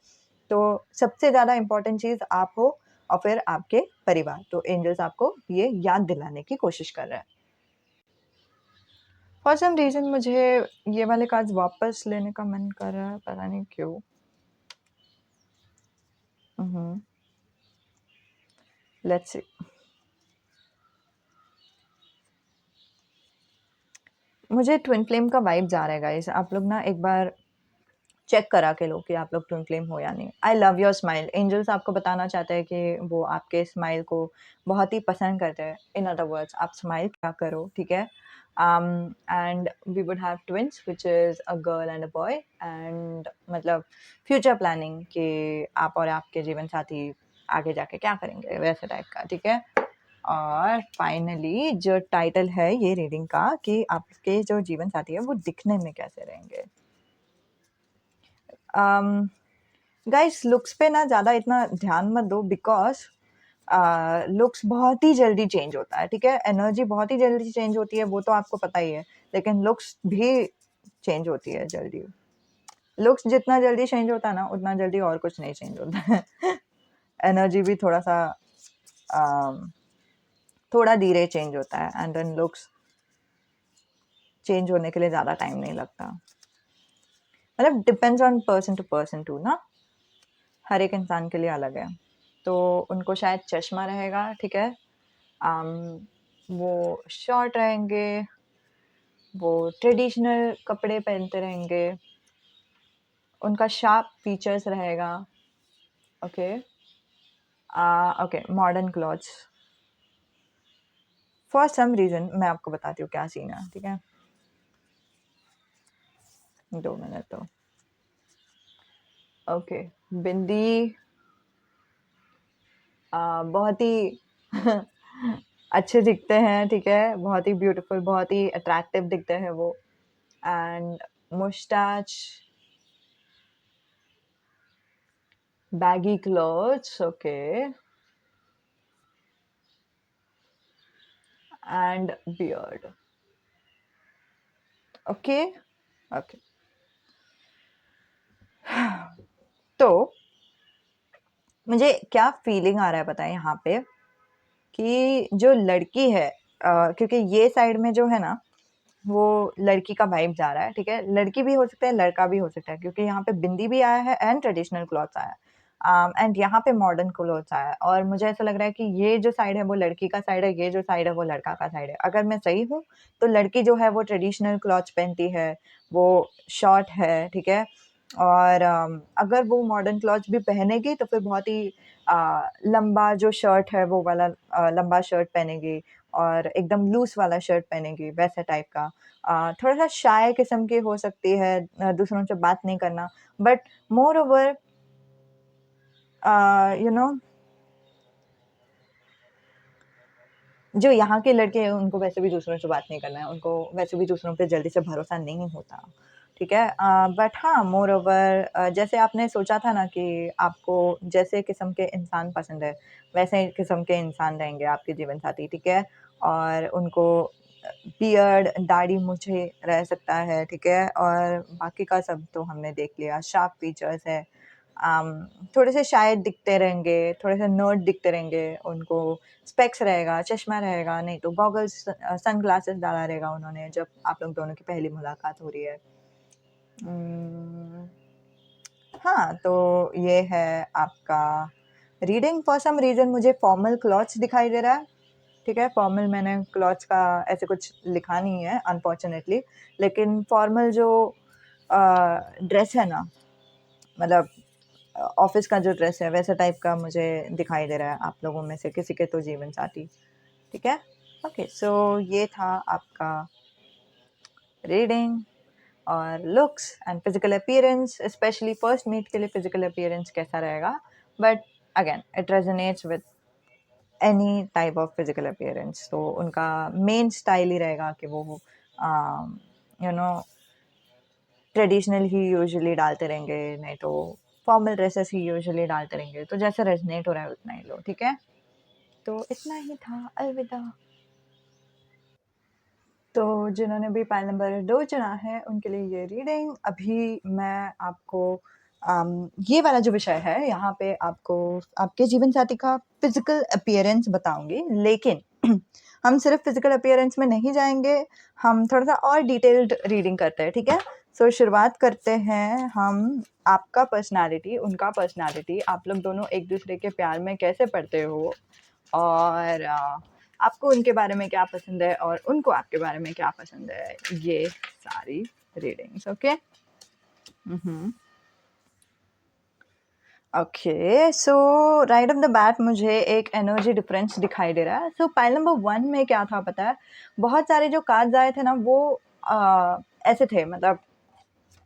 तो सबसे ज़्यादा इम्पोर्टेंट चीज़ आप हो और फिर आपके परिवार। तो एंजल्स आपको ये याद दिलाने की कोशिश कर रहे हैं। फॉर सम रीज़न मुझे ये वाले कार्ड्स वापस लेने का मन कर रहा है, पता नहीं क्यों? हुँ, लेट्स सी। मुझे ट्विन फ्लेम का वाइब्स आ रहा है गाइस। आप लोग ना एक बार चेक करा के लो कि आप लोग ट्विन फ्लेम हो या नहीं। I love your smile. Angels आपको बताना चाहते हैं कि वो आपके स्माइल को बहुत ही पसंद करते हैं। इन अदर वर्ड्स आप स्माइल क्या करो, ठीक है? And we would have twins which is a girl and a boy, एंड मतलब फ्यूचर प्लानिंग कि आप और आपके जीवन साथी आगे जाके क्या करेंगे, वैसे टाइप का, ठीक है? और फाइनली जो टाइटल है ये रीडिंग का कि आपके जो जीवन साथी है वो दिखने में कैसे रहेंगे। गाइस लुक्स पे ना ज़्यादा इतना ध्यान मत दो, बिकॉज़ लुक्स बहुत ही जल्दी चेंज होता है, ठीक है? एनर्जी बहुत ही जल्दी चेंज होती है, वो तो आपको पता ही है, लेकिन लुक्स भी चेंज होती है जल्दी। लुक्स जितना जल्दी चेंज होता है ना, उतना जल्दी और कुछ नहीं चेंज होता है। एनर्जी भी थोड़ा-सा अम, थोड़ा धीरे चेंज होता है, एंड देन लुक्स चेंज होने के लिए ज़्यादा टाइम नहीं लगता। मतलब depends on person to person टू ना, हर एक इंसान के लिए अलग है। तो उनको शायद चश्मा रहेगा, ठीक है? अम, वो शॉर्ट रहेंगे, वो ट्रेडिशनल कपड़े पहनते रहेंगे, उनका शार्प फीचर्स रहेगा, okay? Okay, modern clothes. For some reason मैं आपको बताती हूँ क्या सीन है, ठीक है? 2 मिनट दो। ओके, बिंदी बहुत ही अच्छे दिखते हैं, ठीक है? बहुत ही ब्यूटीफुल, बहुत ही अट्रैक्टिव दिखते हैं वो, and moustache, baggy clothes, okay, and beard, okay, okay. तो मुझे क्या फीलिंग आ रहा है पता है यहाँ पे, कि जो लड़की है क्योंकि ये साइड में जो है ना वो लड़की का वाइब जा रहा है, ठीक है? लड़की भी हो सकता है, लड़का भी हो सकता है, क्योंकि यहाँ पे बिंदी भी आया है एंड ट्रेडिशनल क्लॉथ्स आया है। एंड यहाँ पे मॉडर्न क्लॉथ्स आया है, और मुझे ऐसा लग रहा है कि ये जो साइड है वो लड़की का साइड है, ये जो साइड है वो लड़का का साइड है। अगर मैं सही हूँ तो लड़की जो है वो ट्रेडिशनल क्लॉथ्स पहनती है, वो शॉर्ट है, ठीक है? और अगर वो मॉडर्न क्लॉथ्स भी पहनेगी तो फिर बहुत ही लंबा जो शर्ट है वो वाला लंबा शर्ट पहनेगी और एकदम लूज़ वाला शर्ट पहनेगी, वैसे टाइप का। थोड़ा-सा शाय किस्म की हो सकती है, दूसरों से बात नहीं करना, but more over you know जो यहाँ के लड़के हैं उनको वैसे भी दूसरों से बात नहीं करना है, उनको वैसे भी दूसरों पे जल्दी से भरोसा नहीं होता, ठीक है? बट हाँ, मोर ओवर जैसे आपने सोचा था ना कि आपको जैसे किस्म के इंसान पसंद है, वैसे किस्म के इंसान रहेंगे आपके जीवन साथी, ठीक है? और उनको बियर्ड, दाढ़ी मूँछें रह सकता है, ठीक है? और बाकी का सब तो हमने देख लिया, शार्प फीचर्स है। थोड़े से शाय दिखते रहेंगे, थोड़े से नर्ड दिखते रहेंगे, उनको स्पेक्स रहेगा, चश्मा रहेगा, नहीं तो गॉगल्स सनग्लासेस डाला रहेगा उन्होंने जब आप लोग दोनों की पहली मुलाकात हो रही है। उम, हाँ, तो ये है आपका रीडिंग। फॉर सम रीज़न मुझे फॉर्मल क्लॉथ्स दिखाई दे रहा है, ठीक है? फॉर्मल मैंने क्लॉथ्स का ऐसे कुछ लिखा नहीं है अनफॉर्च्यूनेटली, लेकिन फॉर्मल जो ड्रेस है ना, मतलब ऑफिस का जो ड्रेस है वैसा टाइप का मुझे दिखाई दे रहा है आप लोगों में से किसी के तो जीवन साथी, ठीक है? ओके, सो ये था आपका रीडिंग और looks and physical appearance, specially first meet के लिए फिजिकल अपीयरेंस कैसा रहेगा, but again it resonates with any type of physical appearance. तो उनका मेन स्टाइल ही रहेगा कि वो यू नो ट्रेडिशनल ही यूजुअली डालते रहेंगे, नहीं तो फॉर्मल ड्रेसेस ही यूजुअली डालते रहेंगे, तो जैसे रेजनेट हो रहा है उतना ही लो, ठीक है? तो इतना ही था, अलविदा। तो जिन्होंने भी पाइल नंबर 2 चुना है उनके लिए ये रीडिंग। अभी मैं आपको ये वाला जो विषय है यहाँ पे आपको आपके जीवन साथी का फिजिकल अपीयरेंस बताऊंगी, लेकिन हम सिर्फ फिजिकल अपीयरेंस में नहीं जाएंगे, हम थोड़ा सा और डिटेल्ड रीडिंग करते हैं, ठीक है? सो शुरुआत करते हैं हम। आपका पर्सनालिटी, उनका पर्सनालिटी, आप लोग दोनों एक दूसरे के प्यार में कैसे पड़ते हो, और आपको उनके बारे में क्या पसंद है और उनको आपके बारे में क्या पसंद है, ये सारी readings. Okay, okay, so right off the bat मुझे एक एनर्जी डिफरेंस दिखाई दे रहा है। सो पाइल नंबर 1 में क्या था पता है, बहुत सारे जो कार्ड्स आए थे ना वो ऐसे थे, मतलब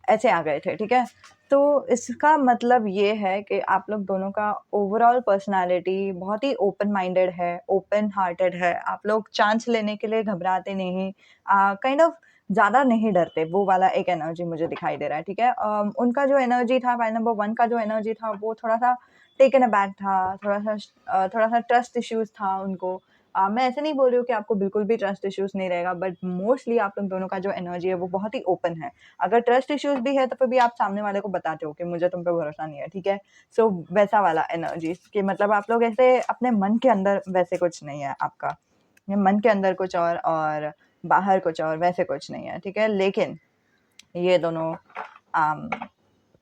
ऐसे आ गए थे, ठीक है? तो इसका मतलब ये है कि आप लोग दोनों का ओवरऑल पर्सनैलिटी बहुत ही ओपन माइंडेड है, ओपन हार्टेड है। आप लोग चांस लेने के लिए घबराते नहीं, काइंड ऑफ ज़्यादा नहीं डरते, वो वाला एक एनर्जी मुझे दिखाई दे रहा है, ठीक है? उनका जो एनर्जी था, पाइल नंबर 1 का जो एनर्जी था, वो थोड़ा-सा टेकन अबैक था, थोड़ा-सा ट्रस्ट इश्यूज़ था उनको। मैं ऐसे नहीं बोल रही हूँ कि आपको बिल्कुल भी ट्रस्ट इश्यूज़ नहीं रहेगा, बट मोस्टली आप लोग दोनों का जो एनर्जी है, वो बहुत ही ओपन है। अगर ट्रस्ट इश्यूज़ भी है तो फिर भी आप सामने वाले को बताते हो कि मुझे तुम पे भरोसा नहीं है, ठीक है? सो वैसा वाला एनर्जी कि मतलब आप लोग ऐसे अपने मन के अंदर वैसे कुछ नहीं है आपका। ये मन के अंदर कुछ और बाहर कुछ और, वैसे कुछ नहीं है, ठीक है? लेकिन ये दोनों अम,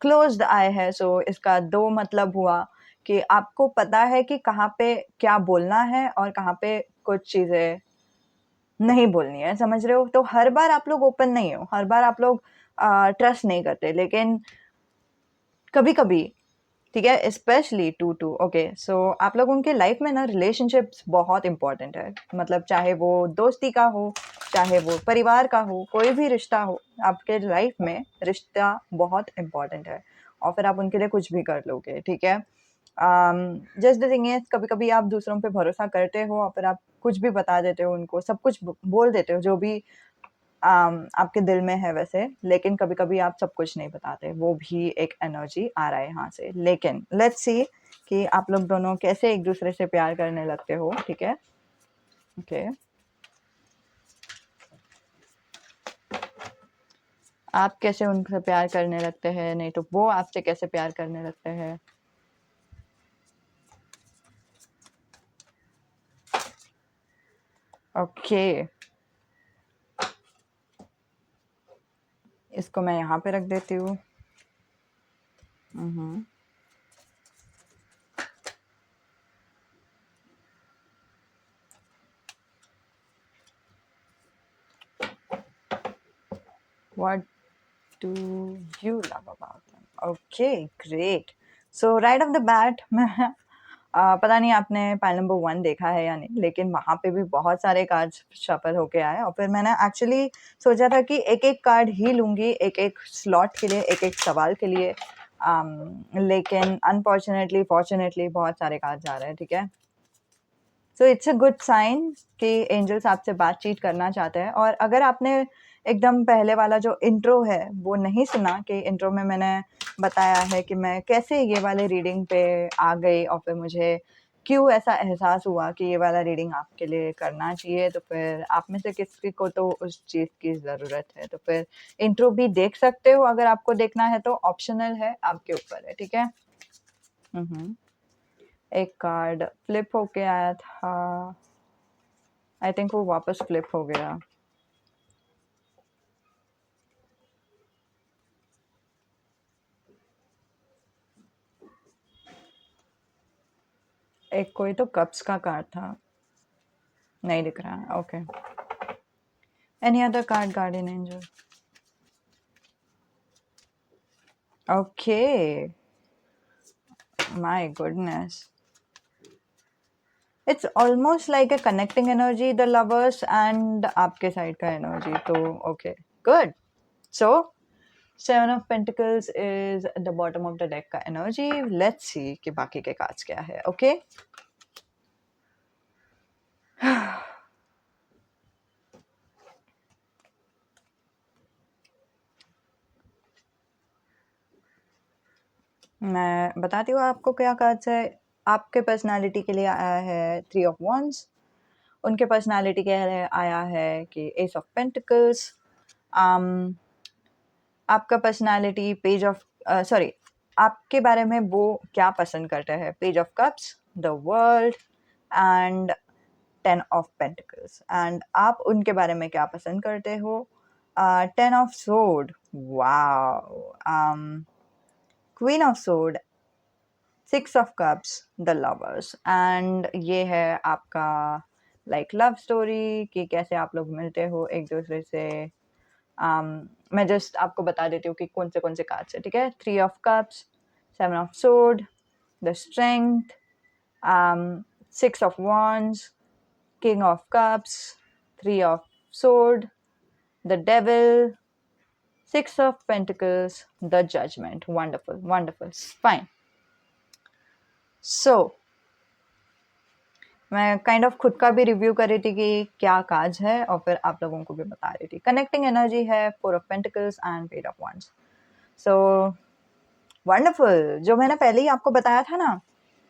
क्लोज़्ड आए हैं, सो इसका 2 मतलब हुआ कि आपको पता है कि कहाँ पे क्या बोलना है और कहाँ पे कुछ चीज़ें नहीं बोलनी है, समझ रहे हो? तो हर बार आप लोग ओपन नहीं हो, हर बार आप लोग ट्रस्ट नहीं करते, लेकिन कभी-कभी, ठीक है? स्पेशली 2-2, ओके, सो आप लोगों के लाइफ में ना रिलेशनशिप्स बहुत इम्पोर्टेंट है। मतलब चाहे वो दोस्ती का हो, चाहे वो परिवार का हो, कोई भी रिश्ता हो, आपके लाइफ में रिश्ता बहुत इम्पोर्टेंट है और फिर आप उनके लिए कुछ भी कर लोगे, ठीक है? जस्ट द थिंग इज़, कभी-कभी आप दूसरों पे भरोसा करते हो और फिर आप कुछ भी बता देते हो उनको, सब कुछ ब बोल देते हो, जो भी आपके दिल में है वैसे, लेकिन कभी-कभी आप सब कुछ नहीं बताते, वो भी एक एनर्जी आ रहा है यहाँ से। लेकिन लेट्स सी कि आप लोग दोनों कैसे एक-दूसरे से प्यार करने लगते हो, ठीक है? ओके। आप कैसे उनसे प्यार करने लगते हैं, नहीं तो वो आपसे कैसे प्यार करने लगते हैं? ओके, इसको मैं यहाँ पे रख देती हूँ। हुँ। What do you love about them? Okay, great. So right off the bat मैं पता नहीं आपने पाइल नंबर 1 देखा है या नहीं, लेकिन वहाँ पे भी बहुत सारे कार्ड्स शफल होके आए और फिर मैंने एक्चुअली सोचा था कि एक-एक कार्ड ही लूँगी, एक-एक स्लॉट के लिए, एक-एक सवाल के लिए। लेकिन अनफॉर्च्युनेटली फॉर्च्युनेटली बहुत सारे कार्ड्स आ रहे हैं, ठीक है? So it's a good sign कि एंजल्स आपसे बातचीत करना चाहते हैं। और अगर आपने एकदम पहले वाला जो इंट्रो है वो नहीं सुना, कि इंट्रो में मैंने बताया है कि मैं कैसे ये वाले रीडिंग पे आ गई और फिर मुझे क्यों ऐसा एहसास हुआ कि ये वाला रीडिंग आपके लिए करना चाहिए, तो फिर आप में से किसी को तो उस चीज़ की ज़रूरत है, तो फिर इंट्रो भी देख सकते हो। अगर आपको देखना है तो ऑप्शनल है, आपके ऊपर है, ठीक है? एक कार्ड फ्लिप होके आया था, आई थिंक वो वापस फ्लिप हो गया। एक कोई तो कप्स का कार्ड था, नहीं दिख रहा है। Okay, any other card, guardian angel. Okay, my goodness, it's almost like a connecting energy, the lovers and आपके साइड का एनर्जी। तो okay, good. So seven of pentacles is the bottom of the deck का energy. Let's see कि बाकी के cards क्या है। Okay, मैं बताती हूँ आपको क्या कार्ड्स है। आपके पर्सनालिटी के लिए आया है 3 ऑफ वॉन्ड्स, उनके पर्सनालिटी के लिए आया है कि एस ऑफ पेंटिकल्स। आपका पर्सनालिटी पेज ऑफ सॉरी, आपके बारे में वो क्या पसंद करते हैं, page of cups, the world and 10 of pentacles. And आप उनके बारे में क्या पसंद करते हो, 10 of sword, wow, queen of sword, 6 of cups, the lovers. And ये है आपका लाइक लव स्टोरी कि कैसे आप लोग मिलते हो एक दूसरे से। मैं जस्ट आपको बता देती हूँ कि कौन से कार्ड्स है, ठीक है? 3 of cups, 7 of sword, the strength, 6 of wands, king of cups, 3 of sword, the devil, 6 of pentacles, the judgment. Wonderful, wonderful, fine. So मैं काइंड ऑफ खुद का भी रिव्यू कर रही थी कि क्या काज है और फिर आप लोगों को भी बता रही थी। कनेक्टिंग एनर्जी है 4 of pentacles and 8 of wands. So wonderful. जो मैंने पहले ही आपको बताया था ना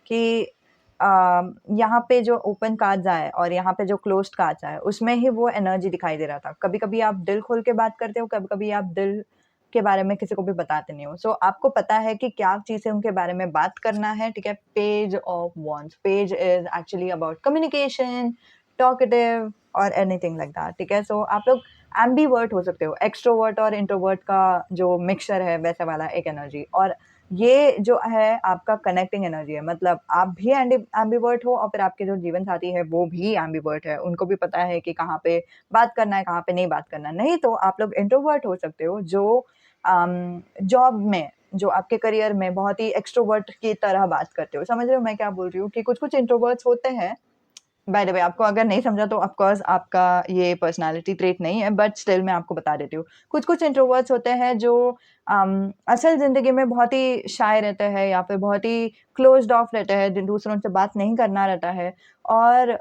कि यहाँ पे जो ओपन कार्ड्स आए और यहाँ पे जो क्लोज्ड कार्ड्स आए, उसमें ही वो एनर्जी दिखाई दे रहा था। कभी-कभी आप दिल खोल के बात करते हो, कभी-कभी आप दिल के बारे में किसी को भी बताते नहीं हो। सो आपको पता है कि क्या चीज़ें उनके बारे में बात करना है, ठीक है? Page of wands, page is actually about communication, talkative और एनीथिंग लाइक दैट, ठीक है? सो आप लोग एम्बिवर्ट हो सकते हो, एक्सट्रोवर्ट और इंट्रोवर्ट का जो मिक्सचर है वैसा वाला एक एनर्जी। और ये जो है आपका कनेक्टिंग एनर्जी है, मतलब आप भी एम्बिवर्ट हो और फिर आपके जो जीवन साथी है वो भी एम्बिवर्ट है। उनको भी पता है कि कहाँ पे बात करना है, कहाँ पे नहीं बात करना है। नहीं तो आप लोग इंट्रोवर्ट हो सकते हो जो जॉब में, जो आपके करियर में बहुत ही एक्सट्रोवर्ट की तरह बात करते हो। समझ रहे हो मैं क्या बोल रही हूँ? कि कुछ-कुछ इंट्रोवर्ट्स होते हैं। बाय द वे, आपको अगर नहीं समझा तो ऑफ कोर्स आपका ये पर्सनैलिटी ट्रेट नहीं है, बट स्टिल मैं आपको बता देती हूँ। कुछ-कुछ इंट्रोवर्ट्स होते हैं जो असल ज़िंदगी में बहुत ही शाय रहते हैं या फिर बहुत ही क्लोज़्ड ऑफ रहते हैं, जिन दूसरों से बात नहीं करना रहता है। और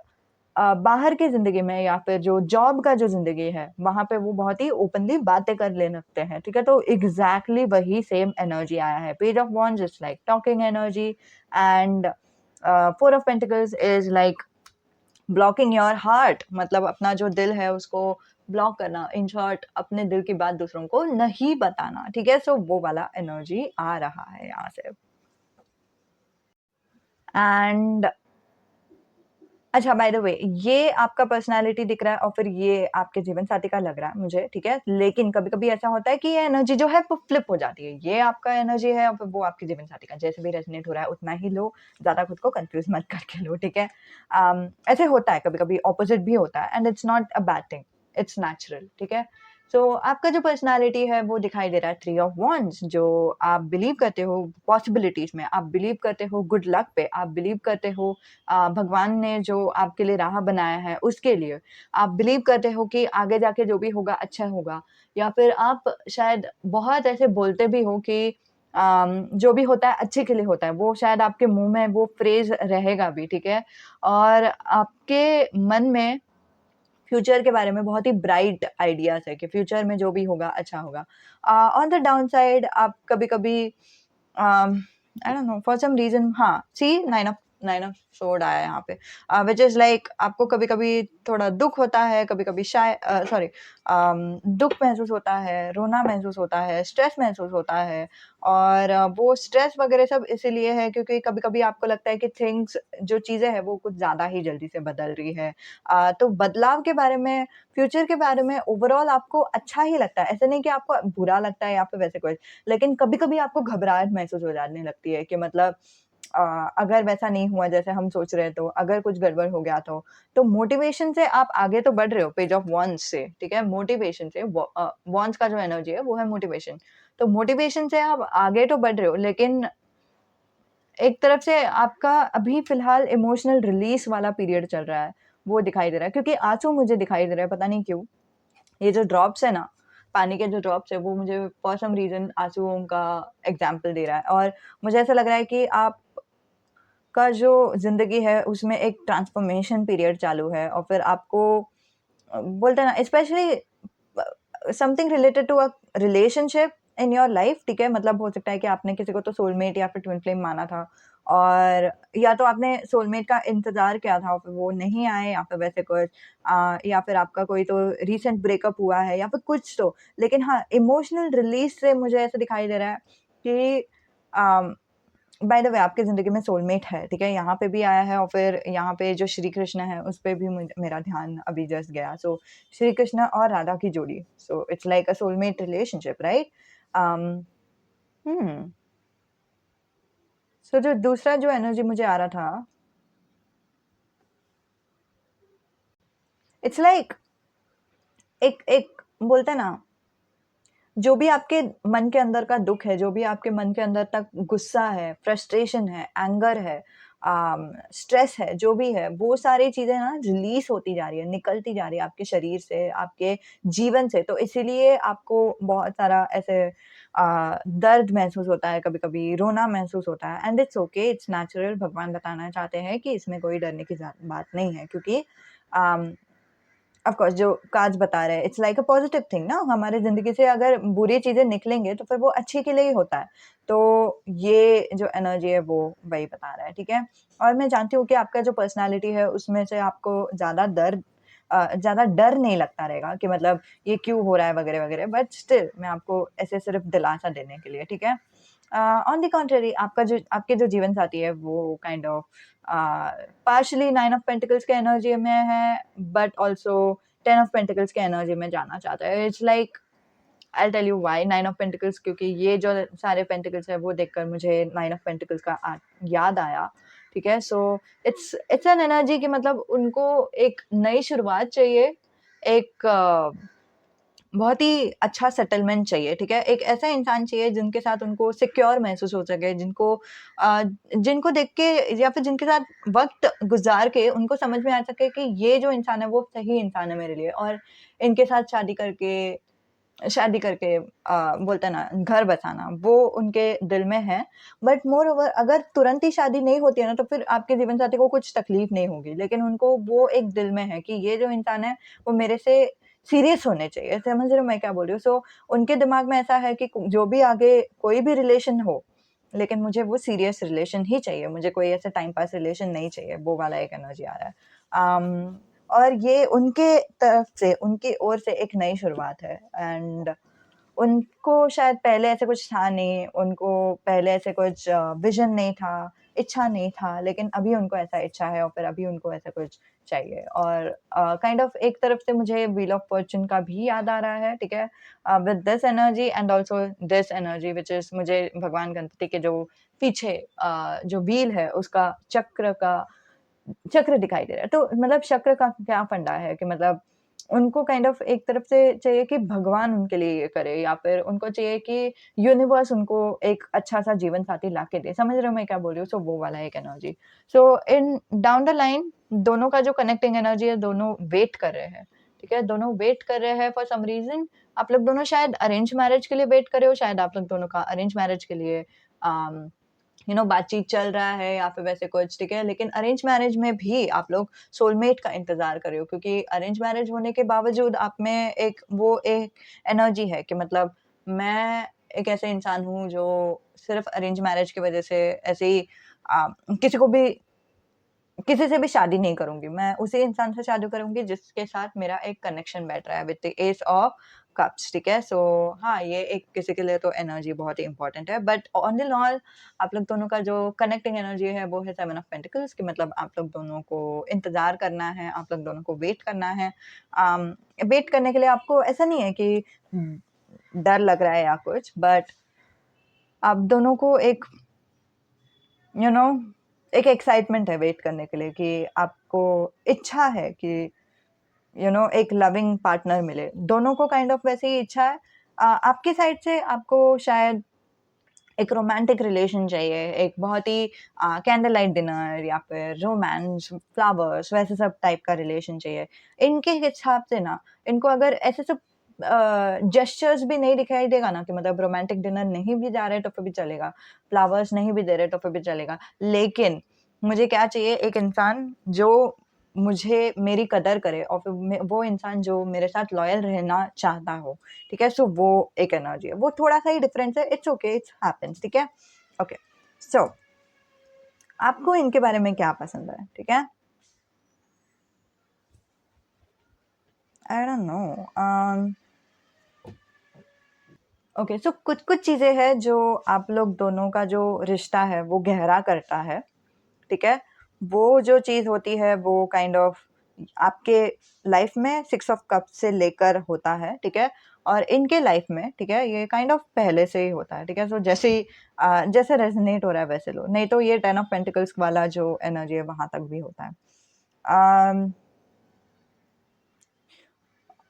बाहर की ज़िंदगी में या फिर जो जॉब का जो ज़िंदगी है, वहाँ पे वो बहुत ही ओपनली बातें कर लेने लगते हैं, ठीक है? तो एग्ज़ैक्टली वही सेम एनर्जी आया है। Page of wands is like talking energy and 4 of pentacles is like blocking your heart, मतलब अपना जो दिल है उसको ब्लॉक करना, इन शॉर्ट अपने दिल की बात दूसरों को नहीं बताना, ठीक है? सो वो वाला एनर्जी आ रहा है यहाँ से। एंड अच्छा, बाय द वे, ये आपका पर्सनैलिटी दिख रहा है और फिर ये आपके जीवन साथी का लग रहा है मुझे, ठीक है? लेकिन कभी-कभी ऐसा होता है कि ये एनर्जी जो है वो फ्लिप हो जाती है। ये आपका एनर्जी है और फिर वो आपके जीवन साथी का। जैसे भी रेज़ोनेट हो रहा है उतना ही लो, ज़्यादा खुद को कन्फ्यूज़ मत करके लो, ठीक है? ऐसे होता है कभी-कभी, ऑपोज़िट भी होता है and it's not a bad thing, it's natural, ठीक है? सो आपका जो पर्सनैलिटी है वो दिखाई दे रहा है 3 ऑफ वॉन्ड्स, जो आप बिलीव करते हो पॉसिबिलिटीज़ में, आप बिलीव करते हो गुड लक पे, आप बिलीव करते हो भगवान ने जो आपके लिए राह बनाया है उसके लिए। आप बिलीव करते हो कि आगे जाके जो भी होगा अच्छा होगा, या फिर आप शायद बहुत ऐसे बोलते भी हो कि जो भी होता है अच्छे के लिए होता है, वो शायद आपके मुँह में वो फ्रेज़ रहेगा भी, ठीक है? और आपके मन में फ्यूचर के बारे में बहुत ही ब्राइट आइडियाज़ है कि फ्यूचर में जो भी होगा अच्छा होगा। ऑन द डाउन साइड आप कभी-कभी I don't know for some reason, हाँ, सी 9 ऑफ स्वॉर्ड आया है यहाँ पे, व्हिच इज़ लाइक आपको कभी-कभी थोड़ा दुःख होता है, कभी-कभी सॉरी दुःख महसूस होता है, रोना महसूस होता है, स्ट्रेस महसूस होता है, और वो स्ट्रेस वगैरह सब इसीलिए है क्योंकि कभी-कभी आपको लगता है कि थिंग्स जो चीज़ें हैं वो कुछ ज़्यादा ही जल्दी से बदल रही है। तो बदलाव के बारे में, फ्यूचर के बारे में ओवरऑल आपको अच्छा ही लगता है। ऐसा नहीं कि आपको बुरा लगता है या फिर वैसे कुछ, लेकिन कभी-कभी आपको घबराहट महसूस हो जाने लगती है कि मतलब अ, अगर वैसा नहीं हुआ जैसे हम सोच रहे तो, अगर कुछ गड़बड़ हो गया तो मोटिवेशन से आप आगे तो बढ़ रहे हो पेज ऑफ वॉन्ड्स से, ठीक है? मोटिवेशन से वॉन्ड्स का जो एनर्जी है वो है मोटिवेशन। तो मोटिवेशन से आप आगे तो बढ़ रहे हो, लेकिन एक तरफ से आपका अभी फ़िलहाल इमोशनल रिलीज़ वाला पीरियड चल रहा है, वो दिखाई दे रहा है क्योंकि आँसू मुझे दिखाई दे रहा है, पता नहीं क्यों? ये जो ड्रॉप्स है ना, पानी के जो ड्रॉप्स है, वो मुझे फॉर सम रीज़न आँसुओं का एग्ज़ाम्पल दे रहा है, और मुझे ऐसा लग रहा है कि आपका जो ज़िंदगी है, उसमें एक ट्रांसफ़ॉर्मेशन पीरियड चालू है, और फिर आपको बोलते हैं ना specially something related to a relationship in your life, ठीक है? मतलब हो सकता है कि आपने किसी को तो सोलमेट या फिर ट्विन फ्लेम माना था, और या तो आपने सोलमेट का इंतज़ार किया था और फिर वो नहीं आए, या फिर वैसे कुछ या फिर आपका कोई तो रीसेंट ब्रेकअप हुआ है या फिर कुछ तो। लेकिन हाँ, इमोशनल रिलीज़ से मुझे ऐसा दिखाई दे रहा है कि अम बाय द वे आपकी ज़िंदगी में सोलमेट है, ठीक है? यहाँ पे भी आया है, और फिर यहाँ पे जो श्री कृष्ण है, उस पे भी मेरा ध्यान अभी जस्ट गया। सो श्री कृष्ण और राधा की जोड़ी। So it's like a soulmate relationship, right? Um, hmm. So जो दूसरा जो एनर्जी मुझे आ रहा था, इट्स लाइक एक एक बोलते हैं ना, जो भी आपके मन के अंदर का दुःख है, जो भी आपके मन के अंदर तक गुस्सा है, फ्रस्ट्रेशन है, एंगर है, स्ट्रेस है, जो भी है, वो सारी चीज़ें ना रिलीज़ होती जा रही है, निकलती जा रही है आपके शरीर से, आपके जीवन से। तो इसीलिए आपको बहुत सारा ऐसे दर्द महसूस होता है कभी-कभी, रोना महसूस होता है, and it's okay, it's natural. भगवान बताना चाहते हैं कि इसमें कोई डरने की बात नहीं है, क्योंकि अम ऑफ कोर्स जो कार्ड्स बता रहे हैं, it's like a positive thing ना, हमारी ज़िंदगी से अगर बुरी चीज़ें निकलेंगे तो फिर वो अच्छे के लिए ही होता है। तो ये जो एनर्जी है वो वही बता रहा है, ठीक है? और मैं जानती हूँ कि आपका जो पर्सनैलिटी है उसमें से आपको ज़्यादा डर नहीं लगता रहेगा कि मतलब ये क्यों हो रहा है वगैरह-वगैरह, बट स्टिल मैं आपको ऐसे सिर्फ़ दिलासा देने के लिए, ठीक है? ऑन द कॉन्ट्ररी आपके जो जीवन साथी है वो kind of partially 9 of pentacles के एनर्जी में है, बट आल्सो 10 ऑफ पेंटिकल्स के एनर्जी में जाना चाहता है। It's like I will tell you why 9 of pentacles, क्योंकि ये जो सारे पेंटिकल्स है वो देखकर मुझे 9 ऑफ पेंटिकल्स का याद आया, ठीक है? सो इट्स एन एनर्जी कि मतलब उनको एक नई शुरुआत चाहिए, एक बहुत ही अच्छा सेटलमेंट चाहिए, ठीक है? एक ऐसा इंसान चाहिए जिनके साथ उनको सिक्योर महसूस हो सके, जिनको देख के या फिर जिनके साथ वक़्त गुज़ार के उनको समझ में आ सके कि ये जो इंसान है वो सही इंसान है मेरे लिए, और इनके साथ शादी करके बोलते हैं ना घर बसाना, वो उनके दिल में है। बट मोर ओवर अगर तुरंत ही शादी नहीं होती है ना, तो फिर आपके जीवन साथी को कुछ तकलीफ नहीं होगी। लेकिन उनको वो एक दिल में है कि ये जो इंसान है, वो मेरे से सीरियस होने चाहिए। समझ रहे हो मैं क्या बोल रही हूँ? सो उनके दिमाग में ऐसा है कि जो भी आगे कोई भी रिलेशन हो, लेकिन मुझे वो सीरियस रिलेशन ही चाहिए। मुझे कोई ऐसा टाइम पास रिलेशन नहीं चाहिए। वो वाला एक एनर्जी आ रहा है। और ये उनके तरफ से, उनकी ओर से एक नई शुरुआत है, एंड उनको शायद पहले ऐसा कुछ था नहीं, उनको पहले ऐसे कुछ विज़न नहीं था, इच्छा नहीं था, लेकिन अभी उनको ऐसा इच्छा है और फिर अभी उनको ऐसा कुछ चाहिए, और काइंड ऑफ एक तरफ से मुझे व्हील ऑफ फॉर्च्यून का भी याद आ रहा है, ठीक है? With this energy and also this energy which is मुझे भगवान गणपति के जो पीछे जो व्हील है उसका चक्र दिखाई दे रहा है। तो मतलब चक्र का क्या फंडा है कि मतलब उनको काइंड ऑफ एक तरफ से चाहिए कि भगवान उनके लिए ये करे, या फिर उनको चाहिए कि यूनिवर्स उनको एक अच्छा-सा जीवन साथी ला के दे। समझ रहे हो मैं क्या बोल रही हूँ? सो वो वाला एक energy. So in down the line दोनों का जो कनेक्टिंग एनर्जी है, दोनों वेट कर रहे हैं, ठीक है? दोनों वेट कर रहे हैं फॉर सम रीज़न। आप लोग दोनों शायद अरेंज मैरिज के लिए वेट कर रहे हो, शायद आप लोग दोनों का अरेंज मैरिज के लिए अम बातचीत चल रहा है या फिर वैसे कुछ, ठीक है? लेकिन अरेंज मैरिज में भी आप लोग सोलमेट का इंतज़ार कर रहे हो, क्योंकि अरेंज मैरिज होने के बावजूद आप में एक एनर्जी है कि मतलब मैं एक ऐसे इंसान हूँ जो सिर्फ़ अरेंज मैरिज की वज़ह से ऐसे ही अ, किसी को भी किसी से भी शादी नहीं करूँगी। मैं उसी इंसान से शादी करूँगी जिसके साथ मेरा एक कनेक्शन बैठ रहा है with the S of cups, ठीक है? सो हाँ, ये एक किसी के लिए तो एनर्जी बहुत ही इम्पोर्टेंट है, बट ऑन द ऑल आप लोग दोनों का जो कनेक्टिंग एनर्जी है वो है 7 ऑफ पेंटिकल्स, कि मतलब आप लोग दोनों को इंतज़ार करना है, आप लोग दोनों को वेट करना है। वेट करने के लिए आपको ऐसा नहीं है कि डर लग रहा है या कुछ, बट आप दोनों को एक यू नो एक एक्साइटमेंट है वेट करने के लिए, कि आपको इच्छा है कि एक लविंग पार्टनर मिले। दोनों को काइंड ऑफ वैसे ही इच्छा है। आपकी साइड से आपको शायद एक रोमांटिक रिलेशन चाहिए, एक बहुत ही कैंडल लाइट डिनर या फिर रोमांस, फ्लावर्स, वैसे सब टाइप का रिलेशन चाहिए। इनके हिसाब से ना, इनको अगर ऐसे सब जेस्चर्स भी नहीं दिखाई देगा ना, कि मतलब रोमांटिक डिनर नहीं भी जा रहे तो फिर भी चलेगा, फ्लावर्स नहीं भी दे रहे तो फिर भी चलेगा। लेकिन मुझे क्या चाहिए, एक इंसान जो मुझे मेरी कदर करे और फिर वो इंसान जो मेरे साथ लॉयल रहना चाहता हो, ठीक है? सो वो एक एनर्जी है, वो थोड़ा-सा ही डिफरेंस है, इट्स ओके, इट्स हैपेंस, ठीक है? ओके, सो आपको इनके बारे में क्या पसंद है, ठीक है? आई डोंट नो। ओके, सो कुछ-कुछ चीज़ें हैं जो आप लोग दोनों का जो रिश्ता है वो गहरा करता है, ठीक है? वो जो चीज़ होती है वो काइंड ऑफ आपके लाइफ में 6 ऑफ कप्स से लेकर होता है, ठीक है? और इनके लाइफ में, ठीक है, ये काइंड ऑफ पहले से ही होता है, ठीक है? सो जैसे ही जैसे रेज़ोनेट हो रहा है वैसे लो, नहीं तो ये 10 ऑफ पेंटिकल्स वाला जो एनर्जी है वहाँ तक भी होता है। अम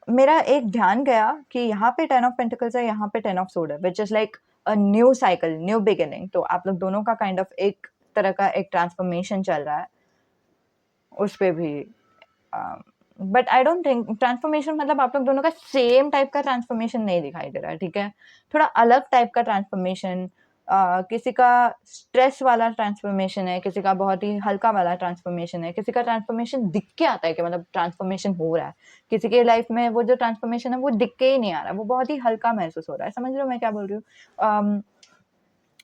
मेरा एक ध्यान गया कि यहाँ पे 10 ऑफ पेंटिकल्स है, यहाँ पे 10 ऑफ सोर्ड है, which is like a new cycle, new beginning. तो आप लोग दोनों का काइंड ऑफ एक तरह का एक ट्रांसफॉर्मेशन चल रहा है, उस पे भी। But I don't think transformation मतलब आप लोग दोनों का सेम टाइप का ट्रांसफॉर्मेशन नहीं दिखाई दे रहा है, ठीक है? थोड़ा अलग टाइप का ट्रांसफॉर्मेशन, किसी का स्ट्रेस वाला ट्रांसफॉर्मेशन है, किसी का बहुत ही हल्का वाला ट्रांसफॉर्मेशन है, किसी का ट्रांसफॉर्मेशन दिख के आता है कि मतलब ट्रांसफॉर्मेशन हो रहा है। किसी के लाइफ में वो जो ट्रांसफॉर्मेशन है वो दिख के ही नहीं आ रहा है, वो बहुत ही हल्का महसूस हो रहा है। समझ रहे हो मैं क्या बोल रही हूँ?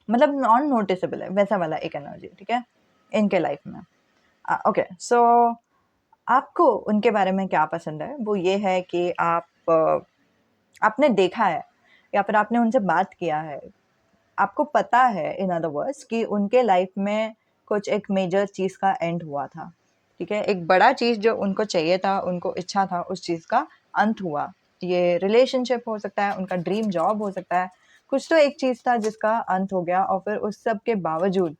मतलब नॉन नोटिसेबल है, वैसा वाला एक एनर्जी, ठीक है? इनके लाइफ में। ओके, सो आपको उनके बारे में क्या पसंद है? वो ये है कि आपने देखा है या फिर आपने उनसे बात किया है। आपको पता है इन अदर वर्ड्स कि उनके लाइफ में कुछ एक मेजर चीज़ का एंड हुआ था, ठीक है? एक बड़ा चीज़ जो उनको चाहिए था, उनको इच्छा था, उस चीज़ का अंत हुआ। ये रिलेशनशिप हो सकता है, उनका ड्रीम जॉब हो सकता है, कुछ तो एक चीज़ था जिसका अंत हो गया, और फिर उस सब के बावजूद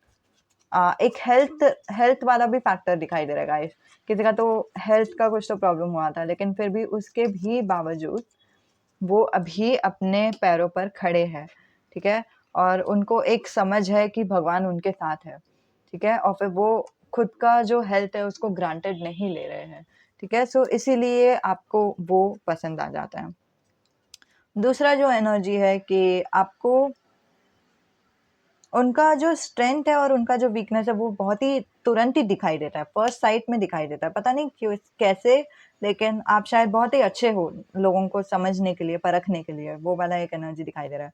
एक हेल्थ हेल्थ वाला भी फैक्टर दिखाई दे रहा है गाइस। किसी का तो हेल्थ का कुछ तो प्रॉब्लम हुआ था, लेकिन फिर भी उसके भी बावजूद वो अभी अपने पैरों पर खड़े हैं, ठीक है? और उनको एक समझ है कि भगवान उनके साथ है, ठीक है? और फिर वो खुद का जो हेल्थ है उसको ग्रांटेड नहीं ले रहे हैं, ठीक है? सो इसीलिए आपको वो पसंद आ जाता है। दूसरा जो एनर्जी है कि आपको उनका जो स्ट्रेंथ है और उनका जो वीकनेस है वो बहुत ही तुरंत ही दिखाई देता है, फर्स्ट साइट में दिखाई देता है। पता नहीं क्यों, कैसे, लेकिन आप शायद बहुत ही अच्छे हो लोगों को समझने के लिए, परखने के लिए, वो वाला एक एनर्जी दिखाई दे रहा है।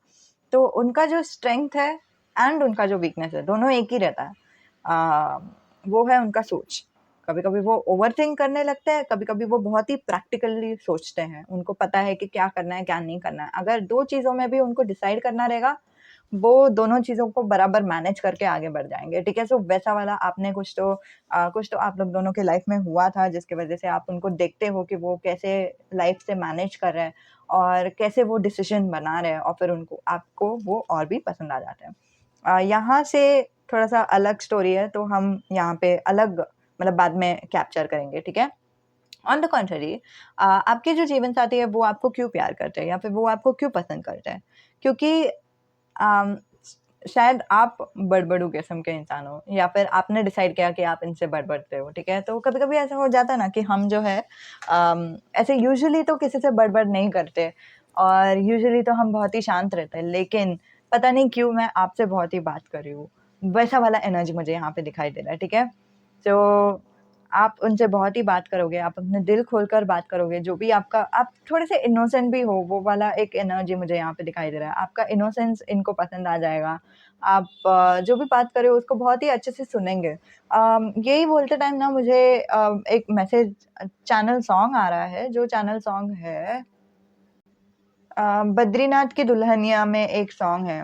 तो उनका जो स्ट्रेंथ है एंड उनका जो वीकनेस है, दोनों एक ही रहता है। वो है उनका सोच। कभी-कभी वो ओवरथिंक करने लगते हैं, कभी-कभी वो बहुत ही प्रैक्टिकली सोचते हैं। उनको पता है कि क्या करना है, क्या नहीं करना है। अगर 2 चीज़ों में भी उनको डिसाइड करना रहेगा, वो दोनों चीज़ों को बराबर मैनेज करके आगे बढ़ जाएँगे, ठीक है? सो वैसा वाला आपने कुछ तो आप लोग दोनों के लाइफ़ में हुआ था, जिसकी वज़ह से आप उनको देखते हो कि वो कैसे लाइफ़ से मैनेज कर रहे हैं और कैसे वो डिसीज़न बना रहे हैं, और फिर उनको आपको वो और भी पसंद आ जाते हैं। यहाँ से थोड़ा-सा अलग स्टोरी है, तो हम यहाँ पे अलग मतलब बाद में कैप्चर करेंगे, ठीक है? ऑन द कॉन्ट्ररी आपके जो जीवन साथी है वो आपको क्यों प्यार करते हैं या फिर वो आपको क्यों पसंद करते हैं? क्योंकि अम, शायद आप बड़बड़ू किस्म के इंसान हो या फिर आपने डिसाइड किया कि आप इनसे बड़बड़ते हो, ठीक है? तो कभी-कभी ऐसा हो जाता है ना कि हम जो है ऐसे यूजुअली तो किसी से बड़बड़ नहीं करते और यूजुअली तो हम बहुत ही शांत रहते हैं, लेकिन पता नहीं क्यों मैं आपसे बहुत ही बात कर रही हूँ। वैसा वाला एनर्जी मुझे यहाँ पे दिखाई दे रहा है, ठीक है? तो आप उनसे बहुत ही बात करोगे, आप अपने दिल खोलकर बात करोगे, जो भी आपका आप थोड़े-से इनोसेंट भी हो, वो वाला एक एनर्जी मुझे यहाँ पे दिखाई दे रहा है। आपका इनोसेंस इनको पसंद आ जाएगा। आप जो भी बात कर रहे हो उसको बहुत ही अच्छे से सुनेंगे। यही बोलते टाइम ना मुझे एक मैसेज चैनल सॉन्ग आ रहा है, जो चैनल सॉन्ग है बद्रीनाथ की दुल्हनिया में एक सॉन्ग है।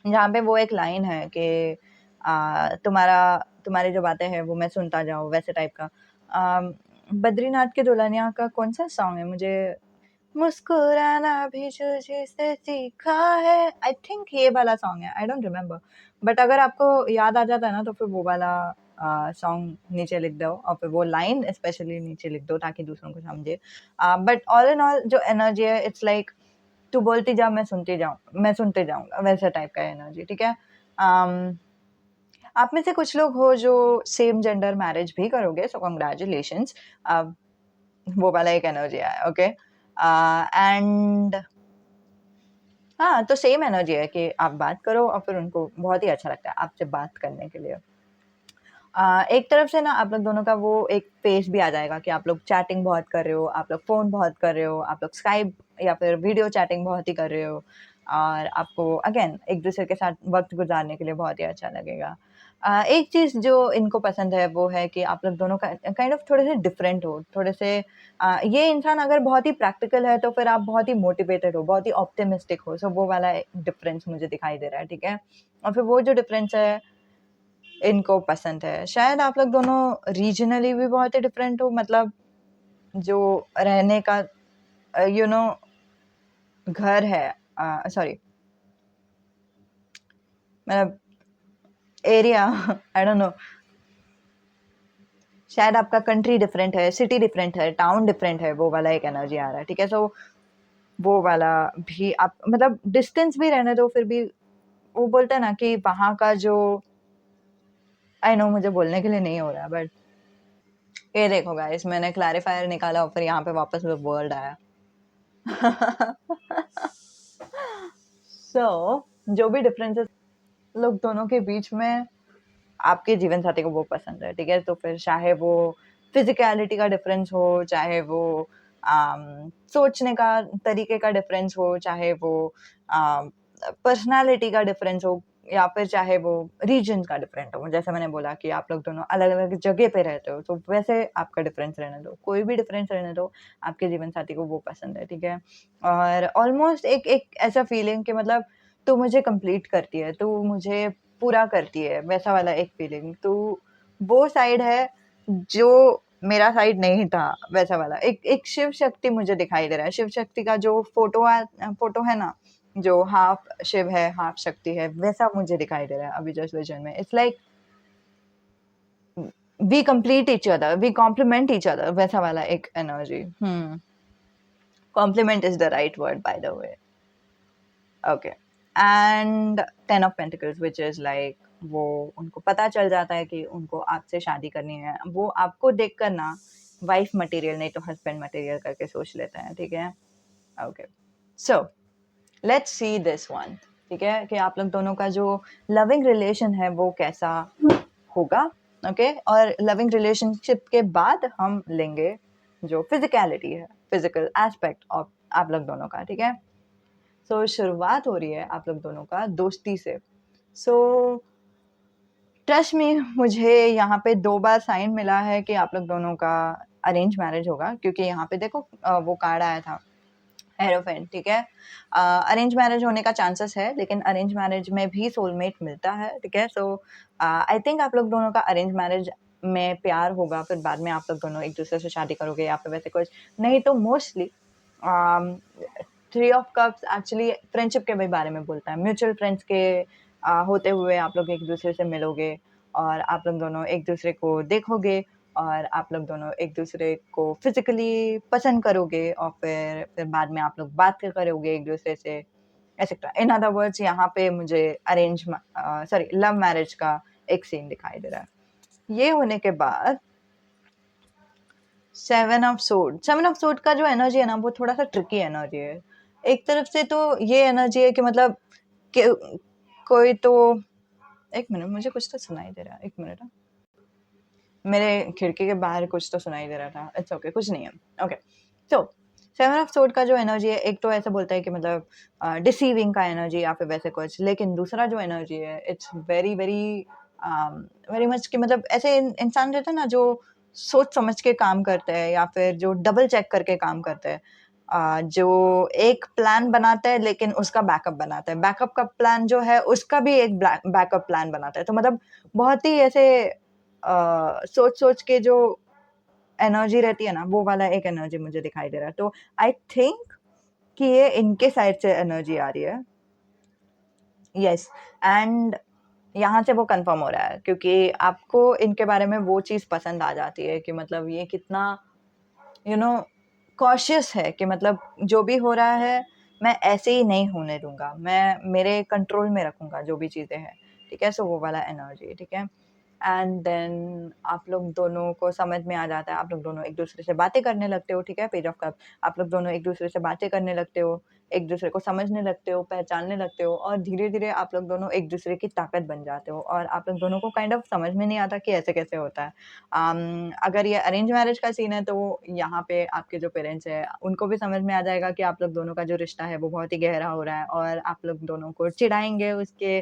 जहाँ पे वो एक लाइन है कि तुम्हारा तुम्हारी जो बातें हैं वो मैं सुनता जाऊँ वैसे टाइप का। बद्रीनाथ की दुल्हनिया का कौन-सा सॉन्ग है मुझे मुस्कुराना भी तुझे से सीखा है, आई थिंक ये वाला सॉन्ग है, आई डोंट रिमेंबर। बट अगर आपको याद आ जाता है ना तो फिर वो वाला सॉन्ग नीचे लिख दो और फिर वो लाइन स्पेशली नीचे लिख दो ताकि दूसरों को समझे। बट ऑल इन ऑल जो एनर्जी है इट्स लाइक तू बोलती जा मैं सुनते जाऊँगा वैसे टाइप का एनर्जी, ठीक है? अम, आप में से कुछ लोग हो जो सेम जेंडर मैरिज भी करोगे सो कांग्रेचुलेशंस। अ, वो वाला एक एनर्जी आया, ओके? एंड हाँ, तो सेम एनर्जी है कि आप बात करो और फिर उनको बहुत ही अच्छा लगता है आपसे बात करने के लिए। एक तरफ से ना आप लोग दोनों का वो एक फेस भी आ जाएगा कि आप लोग चैटिंग बहुत कर रहे हो, आप लोग फ़ोन बहुत कर रहे हो, आप लोग स्काइप या फिर वीडियो चैटिंग बहुत ही कर रहे हो और आपको अगेन एक-दूसरे के साथ वक़्त गुज़ारने के लिए बहुत ही अच्छा लगेगा। एक चीज़ जो इनको पसंद है वो है कि आप लोग दोनों का काइंड ऑफ थोड़े से डिफरेंट हो, थोड़े से ये इंसान अगर बहुत ही प्रैक्टिकल है तो फिर आप बहुत ही मोटिवेटेड हो, बहुत ही ऑप्टिमिस्टिक हो, सो वो वाला डिफरेंस मुझे दिखाई दे रहा है, ठीक है? और फिर वो जो डिफरेंस है इनको पसंद है। शायद आप लोग दोनों रीजनली भी बहुत ही डिफरेंट हो मतलब जो रहने का यू नो घर है सॉरी मतलब एरिया आई डोंट नो शायद आपका कंट्री डिफरेंट है, सिटी डिफरेंट है, टाउन डिफरेंट है, वो वाला एक एनर्जी आ रहा है, ठीक है? सो वो वाला भी आप मतलब डिस्टेंस भी रहने दो फिर भी वो बोलते हैं ना कि वहाँ का जो आई नो मुझे बोलने के लिए नहीं हो रहा बट ये देखो गाइस मैंने क्लैरिफायर निकाला और फिर यहाँ पे वापस वो वर्ड आया। सो जो भी डिफरेंसेस लोग दोनों के बीच में आपके जीवन साथी को वो पसंद है, ठीक है? तो फिर चाहे वो फिज़िकैलिटी का डिफरेंस हो, चाहे वो सोचने का तरीके का डिफरेंस हो, चाहे वो पर्सनैलिटी का डिफरेंस हो या फिर चाहे वो रीजन का डिफरेंट हो। जैसे मैंने बोला कि आप लोग दोनों अलग-अलग जगह पे रहते हो, तो वैसे आपका डिफरेंस रहने दो। कोई भी डिफरेंस रहने दो, आपके जीवन साथी को वो पसंद है, ठीक है? और ऑलमोस्ट एक एक ऐसा फीलिंग कि मतलब तू मुझे कंप्लीट करती है, तू मुझे पूरा करती है, वैसा वाला एक फीलिंग। तो वो साइड है जो मेरा साइड नहीं था, वैसा वाला। एक एक शिव शक्ति मुझे दिखाई दे रहा है। शिव शक्ति का जो फ़ोटो है ना, जो हाफ शिव है, हाफ शक्ति है, वैसा मुझे दिखाई दे रहा है अभी जस्ट विज़न में। It's like we complete each other, we complement each other वैसा वाला एक energy. Complement is the right word by the way. Okay and 10 of pentacles which is like वो उनको पता चल जाता है कि उनको आपसे शादी करनी है। वो आपको देखकर ना वाइफ मटेरियल नहीं तो हस्बैंड मटेरियल करके सोच लेते हैं, ठीक है? Okay so let's see this one, ठीक है? कि आप लोग दोनों का जो लविंग रिलेशन है वो कैसा होगा, ओके? और लविंग रिलेशनशिप के बाद हम लेंगे जो फिज़िकैलिटी है, फिज़िकल एस्पेक्ट ऑफ आप लोग दोनों का, ठीक है? सो शुरुआत हो रही है आप लोग दोनों का दोस्ती से। सो ट्रस्ट मी मुझे यहाँ पे 2 बार साइन मिला है कि आप लोग दोनों का अरेंज मैरिज होगा क्योंकि यहाँ पे देखो वो कार्ड आया था हेरोफेंट, ठीक है? अरेंज मैरिज होने का चांसेस है लेकिन अरेंज मैरिज में भी सोलमेट मिलता है, ठीक है? सो आई थिंक आप लोग दोनों का अरेंज मैरिज में प्यार होगा फिर बाद में आप लोग दोनों एक-दूसरे से शादी करोगे या फिर वैसे कुछ। नहीं तो mostly um, 3 of cups actually friendship के भी बारे में बोलता है। म्यूचुअल फ्रेंड्स के होते हुए आप लोग एक-दूसरे से मिलोगे और आप लोग दोनों एक-दूसरे को देखोगे और आप लोग दोनों एक-दूसरे को फिज़िकली पसंद करोगे और फिर बाद में आप लोग बात करोगे एक-दूसरे से, एटसेट्रा। इन अदर वर्ड्स यहाँ पे मुझे लव मैरिज का एक सीन दिखाई दे रहा है। ये होने के बाद 7 ऑफ सोर्ड का जो एनर्जी है ना, वो थोड़ा-सा ट्रिकी एनर्जी है। एक तरफ से तो ये एनर्जी है कि मतलब कि कोई तो एक मिनट, मुझे कुछ तो सुनाई दे रहा है, एक मिनट हाँ। मेरे खिड़की के बाहर कुछ तो सुनाई दे रहा था। इट्स ओके, कुछ नहीं है। ओके, सो 7 ऑफ सोर्ड का जो एनर्जी है, एक तो ऐसा बोलता है कि मतलब डिसीविंग का एनर्जी या फिर वैसे कुछ, लेकिन दूसरा जो एनर्जी है it's very very very much कि मतलब ऐसे इंसान रहते हैं ना जो सोच समझ के काम करते हैं या फिर जो डबल चेक करके काम करते हैं, जो एक प्लान बनाता है लेकिन उसका बैकअप बनाता है, बैकअप का प्लान जो है उसका भी एक बैकअप प्लान बनाता है। तो मतलब बहुत ही ऐसे सोच-सोच के जो एनर्जी रहती है ना, वो वाला एक एनर्जी मुझे दिखाई दे रहा है। तो आई थिंक कि ये इनके साइड से एनर्जी आ रही है। येस, एंड यहाँ से वो कन्फर्म हो रहा है क्योंकि आपको इनके बारे में वो चीज़ पसंद आ जाती है कि मतलब ये कितना यू नो कॉशियस है कि मतलब जो भी हो रहा है मैं ऐसे ही नहीं होने दूंगा, मैं मेरे कंट्रोल में रखूंगा जो भी चीज़ें हैं, ठीक है। सो वो वाला एनर्जी, ठीक है। एंड देन आप लोग दोनों को समझ में आ जाता है, आप लोग दोनों एक दूसरे से बातें करने लगते हो, ठीक है। पेज ऑफ कप, आप लोग दोनों एक दूसरे से बातें करने लगते हो, एक दूसरे को समझने लगते हो, पहचानने लगते हो और धीरे धीरे आप लोग दोनों एक दूसरे की ताकत बन जाते हो और आप लोग दोनों को काइंड ऑफ समझ में नहीं आता कि ऐसे कैसे होता है। अगर ये अरेंज मैरिज का सीन है तो यहाँ पे आपके जो पेरेंट्स हैं उनको भी समझ में आ जाएगा कि आप लोग दोनों का जो रिश्ता है वो बहुत ही गहरा हो रहा है और आप लोग दोनों को चिढ़ाएंगे उसके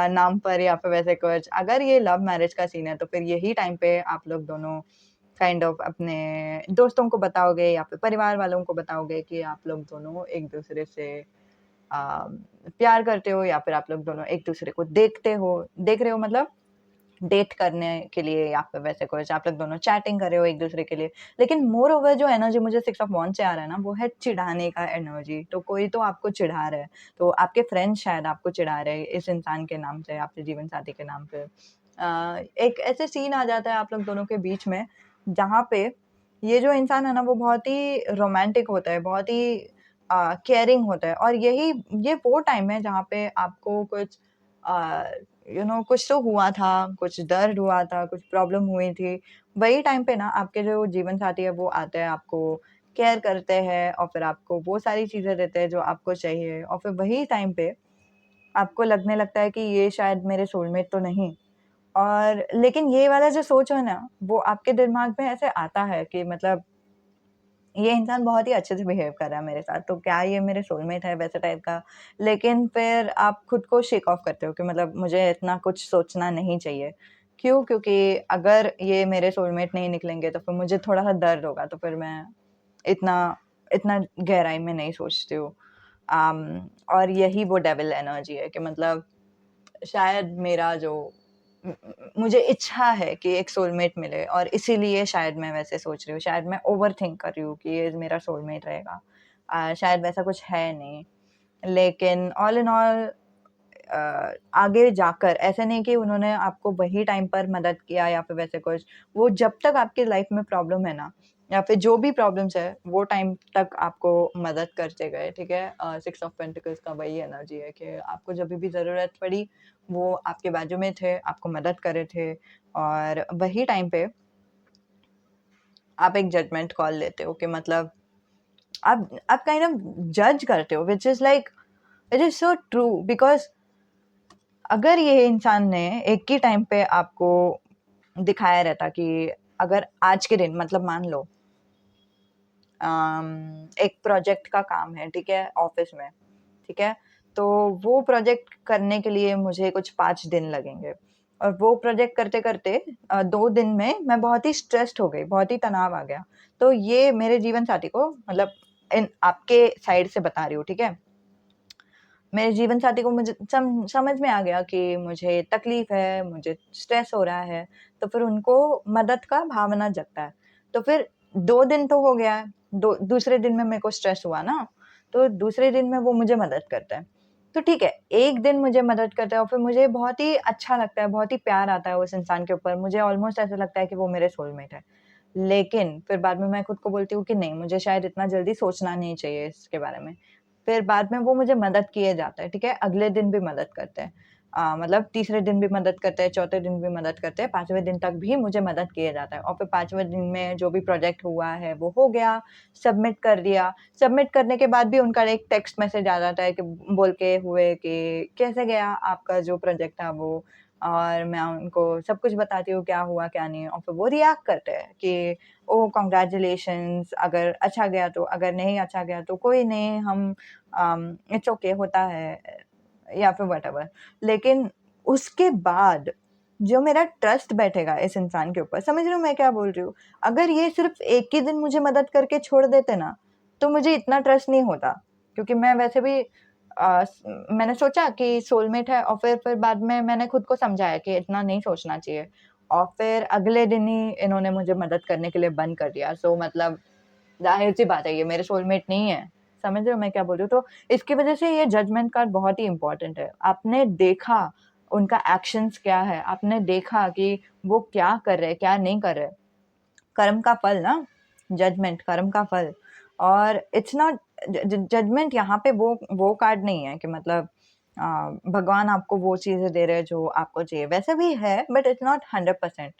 नाम पर या फिर वैसे कुछ। अगर ये लव मैरिज का सीन है तो फिर यही टाइम पे आप लोग दोनों काइंड ऑफ अपने दोस्तों को बताओगे या फिर परिवार वालों को बताओगे कि आप लोग दोनों एक दूसरे से प्यार करते हो या फिर आप लोग दोनों एक दूसरे को देख रहे हो मतलब डेट करने के लिए या फिर वैसे कुछ, आप लोग दोनों चैटिंग कर रहे हो एक दूसरे के लिए। लेकिन मोर ओवर जो एनर्जी मुझे 6 ऑफ वांड्स से आ रहा है ना, वो है चिढ़ाने का एनर्जी। तो कोई तो आपको चिढ़ा रहा है, तो आपके फ्रेंड्स शायद आपको चिढ़ा रहे हैं इस इंसान के नाम से, आपके जीवन साथी के नाम पे। एक ऐसे सीन आ जाता है आप लोग दोनों के बीच में जहाँ पे ये जो इंसान है ना वो बहुत ही रोमांटिक होता है, बहुत ही केयरिंग होता है और ये वो टाइम है जहाँ पे आपको कुछ कुछ तो हुआ था, कुछ दर्द हुआ था, कुछ प्रॉब्लम हुई थी। वही टाइम पे ना आपके जो जीवन साथी है वो आते हैं, आपको केयर करते हैं और फिर आपको वो सारी चीज़ें देते हैं जो आपको चाहिए और फिर वही टाइम पे आपको लगने लगता है कि ये शायद मेरे सोलमेट तो नहीं। और लेकिन ये वाला जो सोच है ना, वो आपके दिमाग में ऐसे आता है कि मतलब ये इंसान बहुत ही अच्छे से बिहेव कर रहा है मेरे साथ, तो क्या ये मेरे सोलमेट है वैसे टाइप का। लेकिन फिर आप खुद को शेक ऑफ करते हो कि मतलब मुझे इतना कुछ सोचना नहीं चाहिए। क्यों? क्योंकि अगर ये मेरे सोलमेट नहीं निकलेंगे तो फिर मुझे थोड़ा-सा दर्द होगा, तो फिर मैं इतना इतना गहराई में नहीं सोचती हूँ। और यही वो डेविल एनर्जी है कि मतलब शायद मेरा जो मुझे इच्छा है कि एक सोलमेट मिले और इसीलिए शायद मैं वैसे सोच रही हूँ। शायद मैं ओवरथिंक कर रही हूँ कि ये मेरा सोलमेट रहेगा। शायद वैसा कुछ है नहीं। लेकिन ऑल इन ऑल आगे जाकर ऐसा नहीं कि उन्होंने आपको वही टाइम पर मदद किया या फिर वैसे कुछ। वो जब तक आपकी लाइफ में प्रॉब्लम है ना या फिर जो भी प्रॉब्लम्स है, वो टाइम तक आपको मदद करते गए, ठीक है? 6 ऑफ पेंटिकल्स का वही एनर्जी है कि आपको जभी भी ज़रूरत पड़ी, वो आपके बाजू में थे, आपको मदद कर रहे थे और वही टाइम पे आप एक जजमेंट कॉल लेते हो कि मतलब आप काइंड ऑफ जज करते हो, which is like it is so true because अगर ये इंसान ने एक ही टाइम पे आपको दिखाया रहता कि अगर आज के दिन मतलब मान लो एक प्रोजेक्ट का काम है, ठीक है? ऑफ़िस में, ठीक है? तो वो प्रोजेक्ट करने के लिए मुझे कुछ 5 दिन लगेंगे और वो प्रोजेक्ट करते-करते 2 दिन में मैं बहुत ही स्ट्रेस्ड हो गई, बहुत ही तनाव आ गया। तो ये मेरे जीवन साथी को मतलब इन आपके साइड से बता रही हूँ, ठीक है? मेरे जीवन साथी को मुझे समझ में आ गया कि मुझे तकलीफ़ है, मुझे स्ट्रेस हो रहा है, तो फिर उनको मदद का भावना जगता है। तो फिर 2 दिन तो हो गया है, दो दूसरे दिन में मेरे को स्ट्रेस हुआ ना, तो दूसरे दिन में वो मुझे मदद करता है। तो ठीक है, एक दिन मुझे मदद करता है और फिर मुझे बहुत ही अच्छा लगता है, बहुत ही प्यार आता है उस इंसान के ऊपर, मुझे ऑलमोस्ट ऐसा लगता है कि वो मेरे सोलमेट है। लेकिन फिर बाद में मैं खुद को बोलती हूँ कि नहीं, मुझे शायद इतना जल्दी सोचना नहीं चाहिए इसके बारे में। फिर बाद में वो मुझे मदद किए जाता है, ठीक है? अगले दिन भी मदद करते हैं। मतलब तीसरे दिन भी मदद करते हैं, चौथे दिन भी मदद करते हैं, 5वें दिन तक भी मुझे मदद किया जाता है और फिर 5वें दिन में जो भी प्रोजेक्ट हुआ है वो हो गया, सबमिट कर दिया। सबमिट करने के बाद भी उनका एक टेक्स्ट मैसेज आ जाता है कि बोल के हुए कि कैसे गया आपका जो प्रोजेक्ट था वो, और मैं उनको सब कुछ बताती हूँ क्या हुआ, क्या नहीं, और फिर वो रिएक्ट करते हैं कि ओह! कांग्रेचुलेशंस, अगर अच्छा गया तो, अगर नहीं अच्छा गया तो कोई नहीं, हम इट्स ओके होता है या फिर व्हाटएवर। लेकिन उसके बाद जो मेरा ट्रस्ट बैठेगा इस इंसान के ऊपर, समझ रहे हो मैं क्या बोल रही हूँ? अगर ये सिर्फ़ एक ही दिन मुझे मदद करके छोड़ देते ना, तो मुझे इतना ट्रस्ट नहीं होता। क्योंकि मैं वैसे भी मैंने सोचा कि सोलमेट है और फिर बाद में मैंने खुद को समझाया कि इतना नहीं सोचना चाहिए। और फिर अगले दिन ही इन्होंने मुझे मदद करने के लिए बंद कर दिया। सो मतलब ज़ाहिर-सी बात है ये मेरे सोलमेट नहीं है। समझ रहे हो मैं क्या बोल रही हूँ? तो इसकी वज़ह से ये जजमेंट कार्ड बहुत ही इम्पोर्टेंट है। आपने देखा उनका एक्शंस क्या है, आपने देखा कि वो क्या कर रहे हैं, क्या नहीं कर रहे। कर्म का फल ना, जजमेंट कर्म का फल। और इट्स नॉट जजमेंट, यहाँ पे वो कार्ड नहीं है कि मतलब भगवान आपको वो चीजें दे रहे हैं जो आपको चाहिए, वैसे भी है बट इट्स नॉट 100%।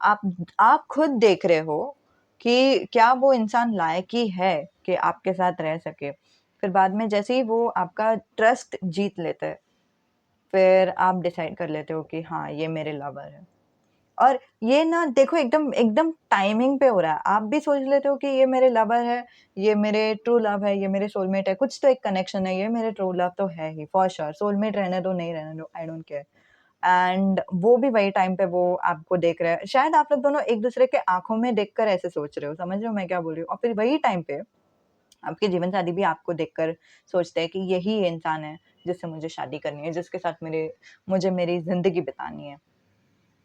आप आप खुद देख रहे हो कि क्या वो इंसान लायक ही है कि आपके साथ रह सके। फिर बाद में जैसे ही वो आपका ट्रस्ट जीत लेते हैं, फिर आप डिसाइड कर लेते हो कि हाँ ये मेरे लवर है। और ये ना देखो एकदम एकदम टाइमिंग पे हो रहा है। आप भी सोच लेते हो कि ये मेरे लवर है, ये मेरे ट्रू लव है, ये मेरे सोलमेट है, कुछ तो एक कनेक्शन है, ये मेरे ट्रू लव तो है ही फॉर श्योर। सोलमेट रहने दो, नहीं रहने दो, आई डोंट केयर। एंड वो भी वही टाइम पे वो आपको देख रहा है। शायद आप लोग दोनों एक-दूसरे के आँखों में देखकर ऐसे सोच रहे हो, समझ रहे हो मैं क्या बोल रही हूँ? और फिर वही टाइम पे आपके जीवनसाथी भी आपको देखकर सोचते हैं कि यही इंसान है जिससे मुझे शादी करनी है, जिसके साथ मुझे मेरी ज़िंदगी बितानी है।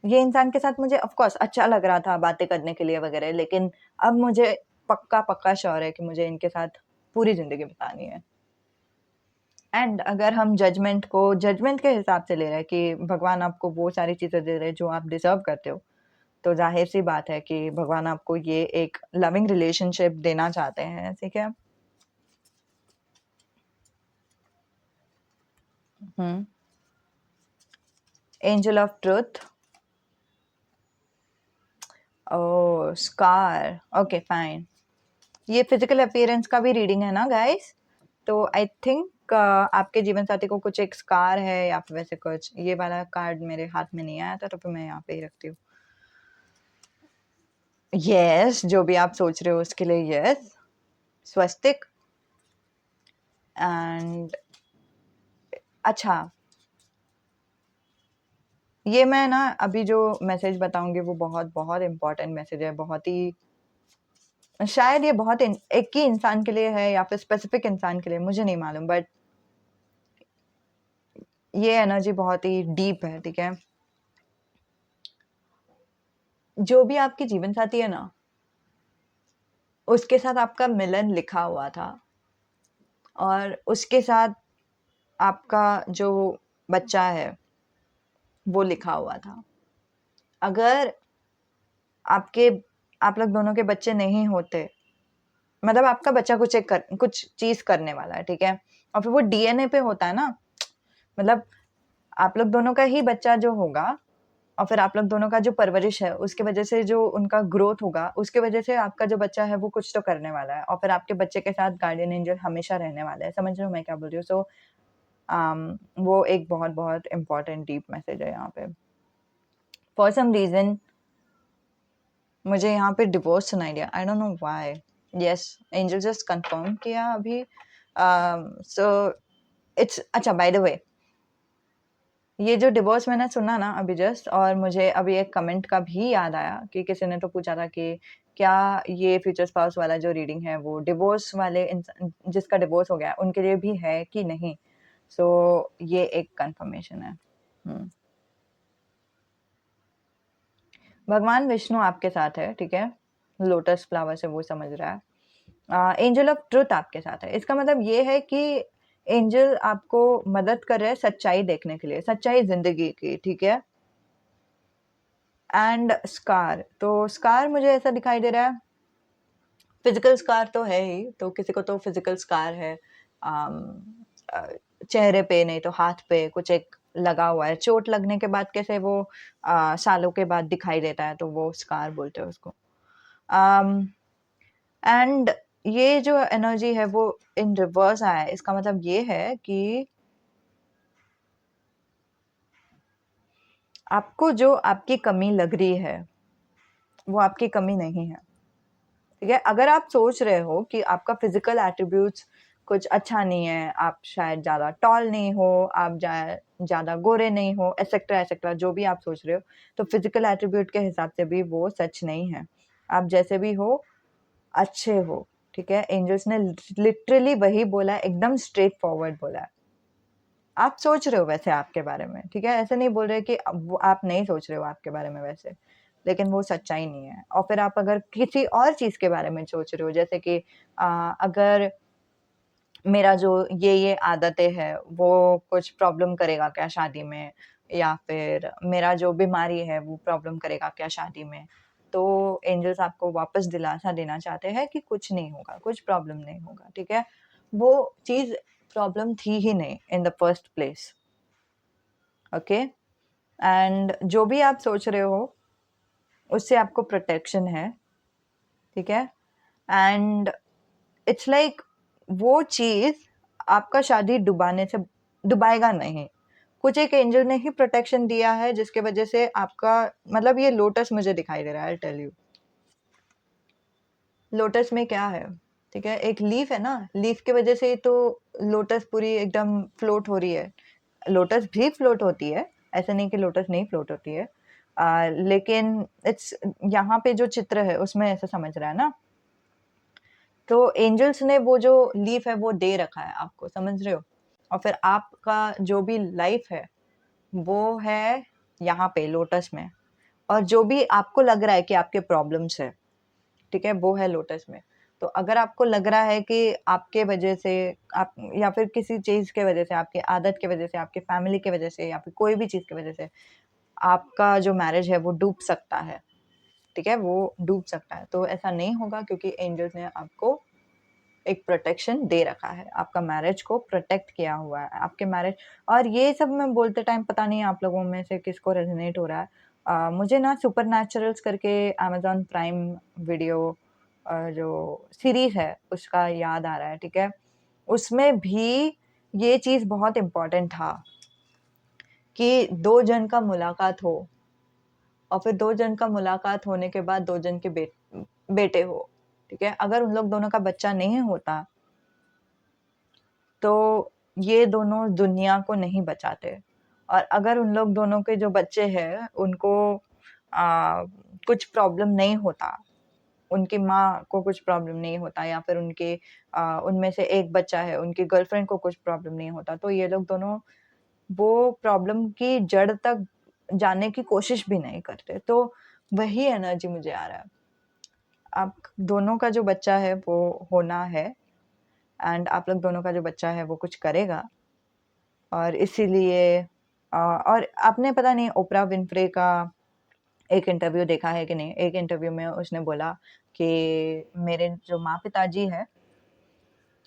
ये इंसान के साथ मुझे ऑफ कोर्स अच्छा लग रहा था बातें करने के लिए वगैरह, लेकिन अब मुझे पक्का श्योर है कि मुझे इनके साथ पूरी ज़िंदगी बितानी है। एंड अगर हम जजमेंट के हिसाब से ले रहे हैं कि भगवान आपको वो सारी चीज़ें दे रहे हैं जो आप डिज़र्व करते हो, तो ज़ाहिर-सी बात है कि भगवान आपको ये एक लविंग रिलेशनशिप देना चाहते हैं, ठीक है? हुँ। Angel of truth. Oh! Scar, okay fine. ये फिजिकल अपीयरेंस का भी रीडिंग है ना गाइस? तो आई थिंक आपके जीवन साथी को कुछ एक स्कार है या फिर वैसे कुछ। ये वाला कार्ड मेरे हाथ में नहीं आया था, तो फिर मैं यहाँ पे ही रखती हूँ। यस, जो भी आप सोच रहे हो उसके लिए यस। स्वस्तिक। एंड अच्छा, ये मैं ना अभी जो मैसेज बताऊंगी वो बहुत बहुत इम्पोर्टेंट मैसेज है, बहुत ही शायद ये बहुत एक ही इंसान के लिए है या फिर स्पेसिफिक इंसान के लिए, मुझे नहीं मालूम, बट ये एनर्जी बहुत ही डीप है, ठीक है? जो भी आपकी जीवन साथी है ना, उसके साथ आपका मिलन लिखा हुआ था और उसके साथ आपका जो बच्चा है, वो लिखा हुआ था। अगर आपके आप लोग दोनों के बच्चे नहीं होते, मतलब आपका बच्चा कुछ चीज़ करने वाला है, ठीक है? और फिर वो डीएनए पे होता है ना, मतलब आप लोग दोनों का ही बच्चा जो होगा और फिर आप लोग दोनों का जो परवरिश है, उसकी वज़ह से जो उनका ग्रोथ होगा, उसकी वज़ह से आपका जो बच्चा है, वो कुछ तो करने वाला है और फिर आपके बच्चे के साथ गार्डियन एंजल हमेशा रहने वाला है। समझ रहे हो मैं क्या बोल रही हूँ? सो वो एक बहुत-बहुत इम्पोर्टेंट डीप मैसेज है यहाँ पे। फॉर सम रीज़न मुझे यहाँ पे डिवोर्स सुनाई दिया। आई don't know why. Yes, angel just confirm किया अभी। सो इट्स अच्छा, बाय द वे, ये जो डिवोर्स मैंने सुना ना अभी जस्ट, और मुझे अभी एक कमेंट का भी याद आया कि किसी ने तो पूछा था कि क्या ये फ्यूचर स्पाउस वाला जो रीडिंग है वो डिवोर्स वाले जिसका डिवोर्स हो गया उनके लिए भी है कि नहीं। सो ये एक कंफर्मेशन है। भगवान विष्णु आपके साथ है, ठीक है? लोटस फ्लावर से वो समझ रहा है। एंजल ऑफ ट्रुथ आपके साथ है। इसका मतलब ये है कि एंजल आपको मदद कर रहे हैं सच्चाई देखने के लिए, सच्चाई ज़िंदगी की, ठीक है? एंड स्कार, तो स्कार मुझे ऐसा दिखाई दे रहा है, फिज़िकल स्कार तो है ही, तो किसी को तो फिज़िकल स्कार है अम, अ, चेहरे पे, नहीं तो हाथ पे कुछ एक लगा हुआ है। चोट लगने के बाद कैसे वो सालों के बाद दिखाई देता है, तो वो स्कार बोलते हैं उसको। अम, एंड ये जो एनर्जी है वो इन रिवर्स आया है, इसका मतलब ये है कि आपको जो आपकी कमी लग रही है, वो आपकी कमी नहीं है, ठीक है? अगर आप सोच रहे हो कि आपका फिज़िकल एट्रिब्यूट्स कुछ अच्छा नहीं है, आप शायद ज़्यादा टॉल नहीं हो, आप ज़्यादा गोरे नहीं हो, एटसेट्रा एटसेट्रा जो भी आप सोच रहे हो, तो फिज़िकल एट्रिब्यूट के हिसाब से भी वो सच नहीं है। आप जैसे भी हो, अच्छे हो, ठीक है? एंजल्स ने लिटरली वही बोला है, एकदम स्ट्रेट फॉरवर्ड बोला है। आप सोच रहे हो वैसे आपके बारे में, ठीक है? ऐसे नहीं बोल रहे कि वो आप नहीं सोच रहे हो आपके बारे में वैसे, लेकिन वो सच्चाई नहीं है। और फिर आप अगर किसी और चीज़ के बारे में सोच रहे हो, जैसे कि अगर मेरा जो ये आदतें हैं, वो कुछ प्रॉब्लम करेगा क्या शादी में? या फिर मेरा जो बीमारी है, वो प्रॉब्लम करेगा क्या शादी में? तो एंजल्स आपको वापस दिलासा देना चाहते हैं कि कुछ नहीं होगा, कुछ प्रॉब्लम नहीं होगा, ठीक है? वो चीज़ प्रॉब्लम थी ही नहीं in the first place, okay? And जो भी आप सोच रहे हो, उससे आपको प्रोटेक्शन है, ठीक है? एंड इट्स लाइक वो चीज़ आपका शादी डुबाने से डुबाएगा नहीं। कुछ एक एंजल ने ही प्रोटेक्शन दिया है जिसकी वज़ह से आपका मतलब ये लोटस मुझे दिखाई दे रहा है, I will tell you. Lotus में क्या है, ठीक है? एक लीफ है ना, लीफ की वज़ह से ही तो लोटस पूरी एकदम फ्लोट हो रही है। लोटस भी फ्लोट होती है, ऐसा नहीं कि लोटस नहीं फ्लोट होती है। लेकिन इट्स यहाँ पे जो चित्र है उसमें ऐसा समझ रहा है ना? तो एंजल्स ने वो जो लीफ है वो दे रखा है आपको, समझ रहे हो? और फिर आपका जो भी लाइफ है, वो है यहाँ पे लोटस में। और जो भी आपको लग रहा है कि आपके प्रॉब्लम्स है, ठीक है? वो है लोटस में। तो अगर आपको लग रहा है कि आपके वजह से आप या फिर किसी चीज़ के वजह से, आपकी आदत की वजह से, आपकी फैमिली की वजह से या फिर कोई भी चीज़ की वजह से आपका जो मैरिज है वो डूब सकता है, ठीक है? वो डूब सकता है। तो ऐसा नहीं होगा क्योंकि एंजल्स ने आपको एक प्रोटेक्शन दे रखा है, आपका मैरिज को प्रोटेक्ट किया हुआ है, आपके मैरिज। और ये सब मैं बोलते टाइम पता नहीं आप लोगों में से किसको रेज़ोनेट हो रहा है। मुझे ना सुपरनैचुरल्स करके अमेज़न प्राइम वीडियो जो सीरीज़ है उसका याद आ रहा है, ठीक है? उसमें भी ये चीज़ बहुत इम्पोर्टेंट था कि 2 जन का मुलाकात हो और फिर 2 जन का मुलाकात होने के बाद 2 जन के बेटे हो, ठीक है? अगर उन लोग दोनों का बच्चा नहीं होता तो ये दोनों दुनिया को नहीं बचाते। और अगर उन लोग दोनों के जो बच्चे हैं उनको कुछ प्रॉब्लम नहीं होता, उनकी माँ को कुछ प्रॉब्लम नहीं होता या फिर उनमें से एक बच्चा है, उनकी गर्लफ्रेंड को कुछ प्रॉब्लम नहीं होता, तो ये लोग दोनों वो प्रॉब्लम की जड़ तक जाने की कोशिश भी नहीं करते। तो वही एनर्जी मुझे आ रहा है। आप दोनों का जो बच्चा है वो होना है एंड आप लोग दोनों का जो बच्चा है वो कुछ करेगा। और इसीलिए और आपने पता नहीं ओपरा विन्फ्रे का एक इंटरव्यू देखा है कि नहीं? एक इंटरव्यू में उसने बोला कि मेरे जो माँ-पिताजी हैं,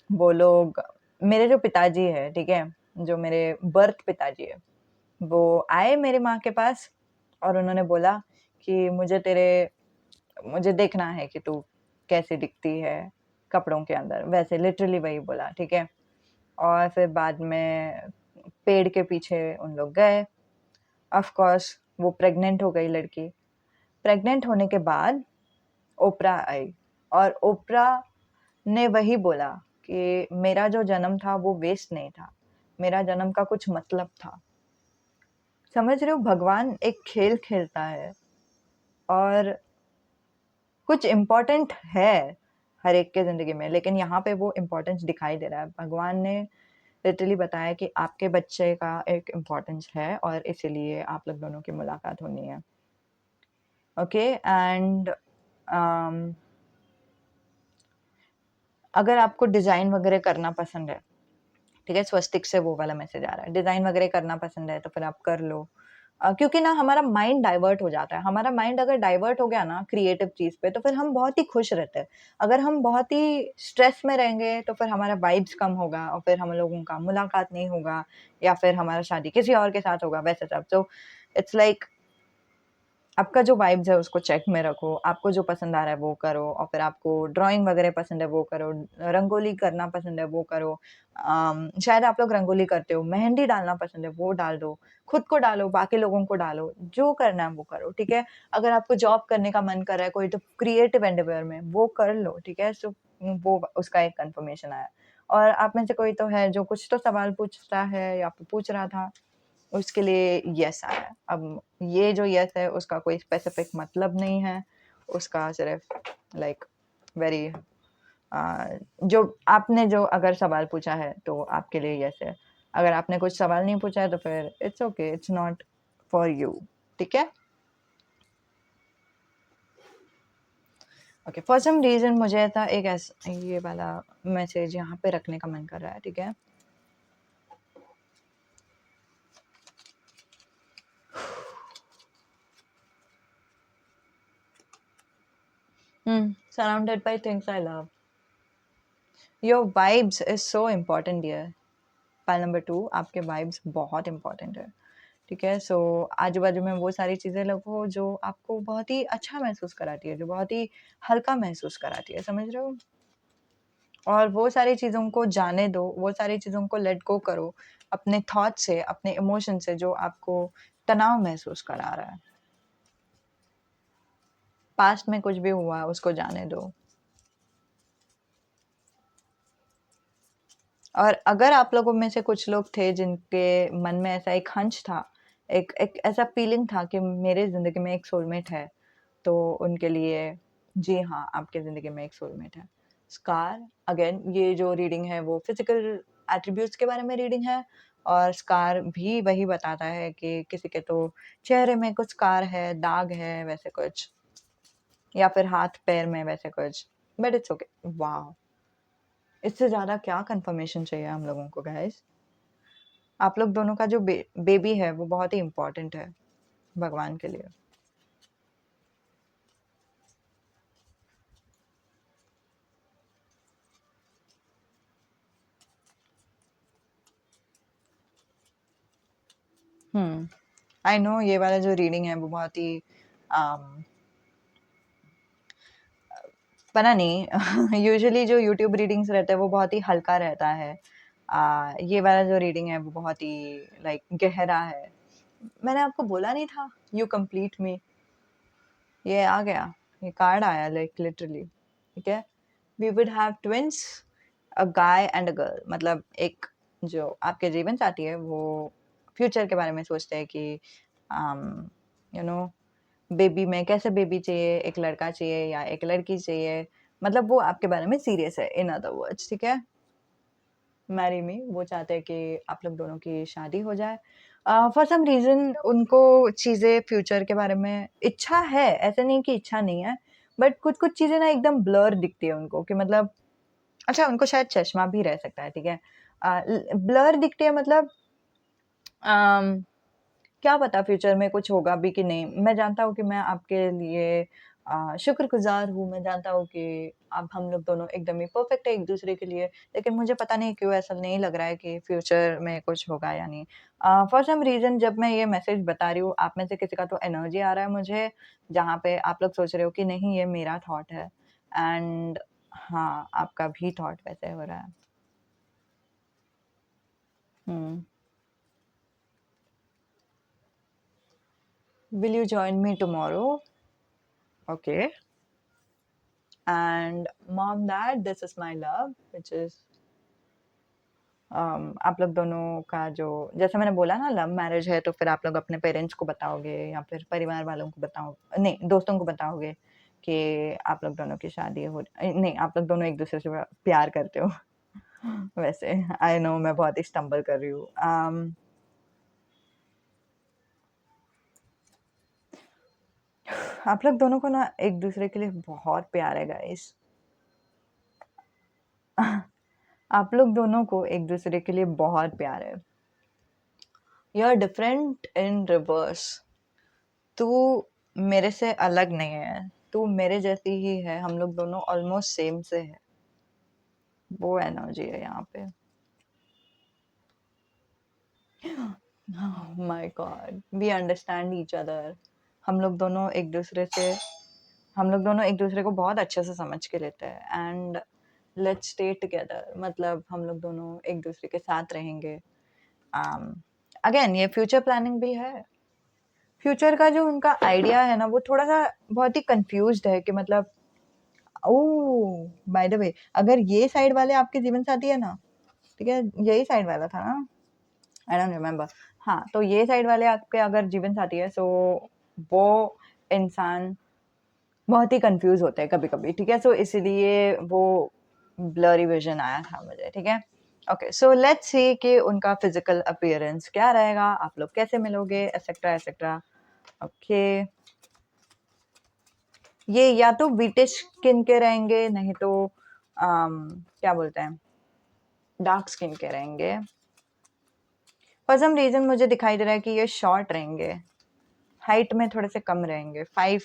वो लोग मेरे जो पिताजी हैं, ठीक है? जो मेरे बर्थ पिताजी हैं, वो आए मेरी माँ के पास और उन्होंने बोला कि मुझे देखना है कि तू कैसी दिखती है कपड़ों के अंदर, वैसे लिटरली वही बोला, ठीक है? और फिर बाद में पेड़ के पीछे उन लोग गए। ऑफ कोर्स वो प्रेग्नेंट हो गई लड़की। प्रेग्नेंट होने के बाद ओपरा आई और ओपरा ने वही बोला कि मेरा जो जन्म था वो वेस्ट नहीं था। मेरा जन्म का कुछ मतलब था। समझ रहे हो? भगवान एक खेल खेलता है और कुछ इम्पोर्टेंट है हर एक के ज़िंदगी में, लेकिन यहाँ पे वो इम्पोर्टेंस दिखाई दे रहा है। भगवान ने लिटरली बताया कि आपके बच्चे का एक इम्पोर्टेंस है और इसीलिए आप लोग दोनों की मुलाकात होनी है। ओके एंड अगर आपको डिज़ाइन वगैरह करना पसंद है, ठीक है? स्वस्तिक से वो वाला मैसेज आ रहा है। डिज़ाइन वगैरह करना पसंद है तो फिर आप कर लो। क्योंकि ना हमारा माइंड डाइवर्ट हो जाता है। हमारा माइंड अगर डाइवर्ट हो गया ना क्रिएटिव चीज़ पे तो फिर हम बहुत ही खुश रहते हैं। अगर हम बहुत ही स्ट्रेस में रहेंगे तो फिर हमारा वाइब्स कम होगा और फिर हम लोगों का मुलाकात नहीं होगा या फिर हमारा शादी किसी और के साथ होगा वैसे सब। तो इट्स लाइक आपका जो वाइब्स है उसको चेक में रखो, आपको जो पसंद आ रहा है वो करो और फिर आपको ड्राइंग वगैरह पसंद है वो करो, रंगोली करना पसंद है वो करो। शायद आप लोग रंगोली करते हो, मेहंदी डालना पसंद है वो डाल दो, खुद को डालो, बाकी लोगों को डालो, जो करना है वो करो, ठीक है? अगर आपको जॉब करने का मन कर रहा है कोई तो क्रिएटिव एंडेवर में वो कर लो, ठीक है? सो वो उसका एक कन्फर्मेशन आया। और आप में से कोई तो है जो कुछ तो सवाल पूछता है या फिर पूछ रहा था। उसके लिए यस आया। अब ये जो यस है उसका कोई स्पेसिफिक मतलब नहीं है, उसका सिर्फ लाइक वेरी जो आपने जो अगर सवाल पूछा है तो आपके लिए यस है। अगर आपने कुछ सवाल नहीं पूछा है तो फिर it's okay, it's not for you, ठीक है? ओके, फॉर सम रीज़न मुझे ऐसा एक ये वाला मैसेज यहाँ पे रखने का मन कर रहा है, ठीक है? Surrounded by things I love. Your vibes is so important, dear. Pile number 2 आपके वाइब्स बहुत इम्पोर्टेंट है, ठीक है? सो आजू-बाजू में वो सारी चीज़ें लगो जो आपको बहुत ही अच्छा महसूस कराती है, जो बहुत ही हल्का महसूस कराती है, समझ रहे हो? और वो सारी चीज़ों को जाने दो, वो सारी चीज़ों को लेट गो करो, अपने थॉट से, अपने इमोशन से जो आपको तनाव महसूस करा रहा है। पास्ट में कुछ भी हुआ है उसको जाने दो। और अगर आप लोगों में से कुछ लोग थे जिनके मन में ऐसा एक हंच था, एक एक ऐसा फीलिंग था कि मेरे ज़िंदगी में एक सोलमेट है, तो उनके लिए जी हाँ, आपकी ज़िंदगी में एक सोलमेट है। स्कार अगेन ये जो रीडिंग है वो फिज़िकल एट्रिब्यूट्स के बारे में रीडिंग है और स्कार भी वही बताता है कि किसी के तो चेहरे में कुछ स्कार है, दाग है वैसे कुछ या फिर हाथ-पैर में वैसे कुछ। But it's okay. वॉव! इससे ज़्यादा क्या कन्फर्मेशन चाहिए हम लोगों को गाइज़? आप लोग दोनों का जो बेबी है वो बहुत ही इम्पोर्टेंट है भगवान के लिए। आई नो ये वाला जो रीडिंग है वो बहुत ही अम, पता नहीं यूजुअली जो यूट्यूब रीडिंग्स रहते हैं वो बहुत ही हल्का रहता है। ये वाला जो रीडिंग है वो बहुत ही लाइक गहरा है। मैंने आपको बोला नहीं था यू कंप्लीट मी। ये आ गया, ये कार्ड आया लाइक लिटरली, ठीक है? We would have twins, a guy and a girl. मतलब एक जो आपके जीवन साथी है वो फ्यूचर के बारे में सोचते हैं कि यू नो बेबी में कैसे बेबी चाहिए, एक लड़का चाहिए या एक लड़की चाहिए। मतलब वो आपके बारे में सीरियस है इन अदर वर्ड्स, ठीक है? मैरी मी, वो चाहते हैं कि आप लोग दोनों की शादी हो जाए। फॉर सम रीज़न उनको चीज़ें फ्यूचर के बारे में इच्छा है, ऐसा नहीं कि इच्छा नहीं है, बट कुछ-कुछ चीज़ें ना एकदम ब्लर दिखती है उनको कि मतलब अच्छा उनको शायद चश्मा भी रह सकता है, ठीक है? ब्लर दिखती है मतलब अम क्या पता फ्यूचर में कुछ होगा भी कि नहीं। मैं जानता हूँ कि मैं आपके लिए शुक्रगुज़ार हूँ, मैं जानता हूँ कि अब हम लोग दोनों एकदम ही परफ़ेक्ट है एक-दूसरे के लिए, लेकिन मुझे पता नहीं क्यों ऐसा नहीं लग रहा है कि फ्यूचर में कुछ होगा या नहीं। फॉर सम रीज़न जब मैं ये मैसेज बता रही हूँ, आप में से किसी का तो एनर्जी आ रहा है मुझे, जहाँ पे आप लोग सोच रहे हो कि नहीं ये मेरा थॉट है एंड हाँ, आपका भी थॉट वैसे हो रहा है। हुँ। Will you join me tomorrow? Okay. And mom dad this is my love which is आप लोग दोनों का जो जैसे मैंने बोला ना लव मैरिज है तो फिर आप लोग अपने पेरेंट्स को बताओगे या फिर परिवार वालों को बताओ नहीं दोस्तों को बताओगे कि आप लोग दोनों की शादी हो नहीं आप लोग दोनों एक दूसरे से प्यार करते हो वैसे आई नो मैं बहुत ही स्टम्बल कर रही हूँ आप लोग दोनों को ना एक दूसरे के लिए बहुत प्यार है गाइस आप लोग दोनों को एक दूसरे के लिए बहुत प्यार है। You are different in reverse. तू मेरे से अलग नहीं है, तू मेरे जैसी ही है, हम लोग दोनों ऑलमोस्ट सेम से है। वो एनर्जी है यहाँ पे। My god, we understand each other. हम लोग दोनों एक दूसरे से हम लोग दोनों एक दूसरे को बहुत अच्छे से समझ के लेते हैं एंड लेट्स स्टे टुगेदर। मतलब हम लोग दोनों एक दूसरे के साथ रहेंगे। अगेन ये फ्यूचर प्लानिंग भी है। फ्यूचर का जो उनका आइडिया है ना, वो थोड़ा सा बहुत ही कंफ्यूज्ड है कि मतलब ओह बाय द वे, अगर ये साइड वाले आपके जीवन साथी है ना, ठीक है, यही साइड वाला था ना, आई डोंट रिमेम्बर। हाँ, तो ये साइड वाले आपके अगर जीवन साथी है, सो वो इंसान बहुत ही कंफ्यूज होते हैं कभी कभी, ठीक है। सो इसीलिए वो ब्लरी विजन आया था मुझे, ठीक है। ओके, सो लेट्स सी कि उनका फिजिकल अपीयरेंस क्या रहेगा, आप लोग कैसे मिलोगे, एसेट्रा एसेट्रा। ओके, ये या तो ब्रिटिश स्किन के रहेंगे, नहीं तो क्या बोलते हैं, डार्क स्किन के रहेंगे। फॉर सम रीजन मुझे दिखाई दे रहा है कि ये शॉर्ट रहेंगे, हाइट में थोड़े से कम रहेंगे, 5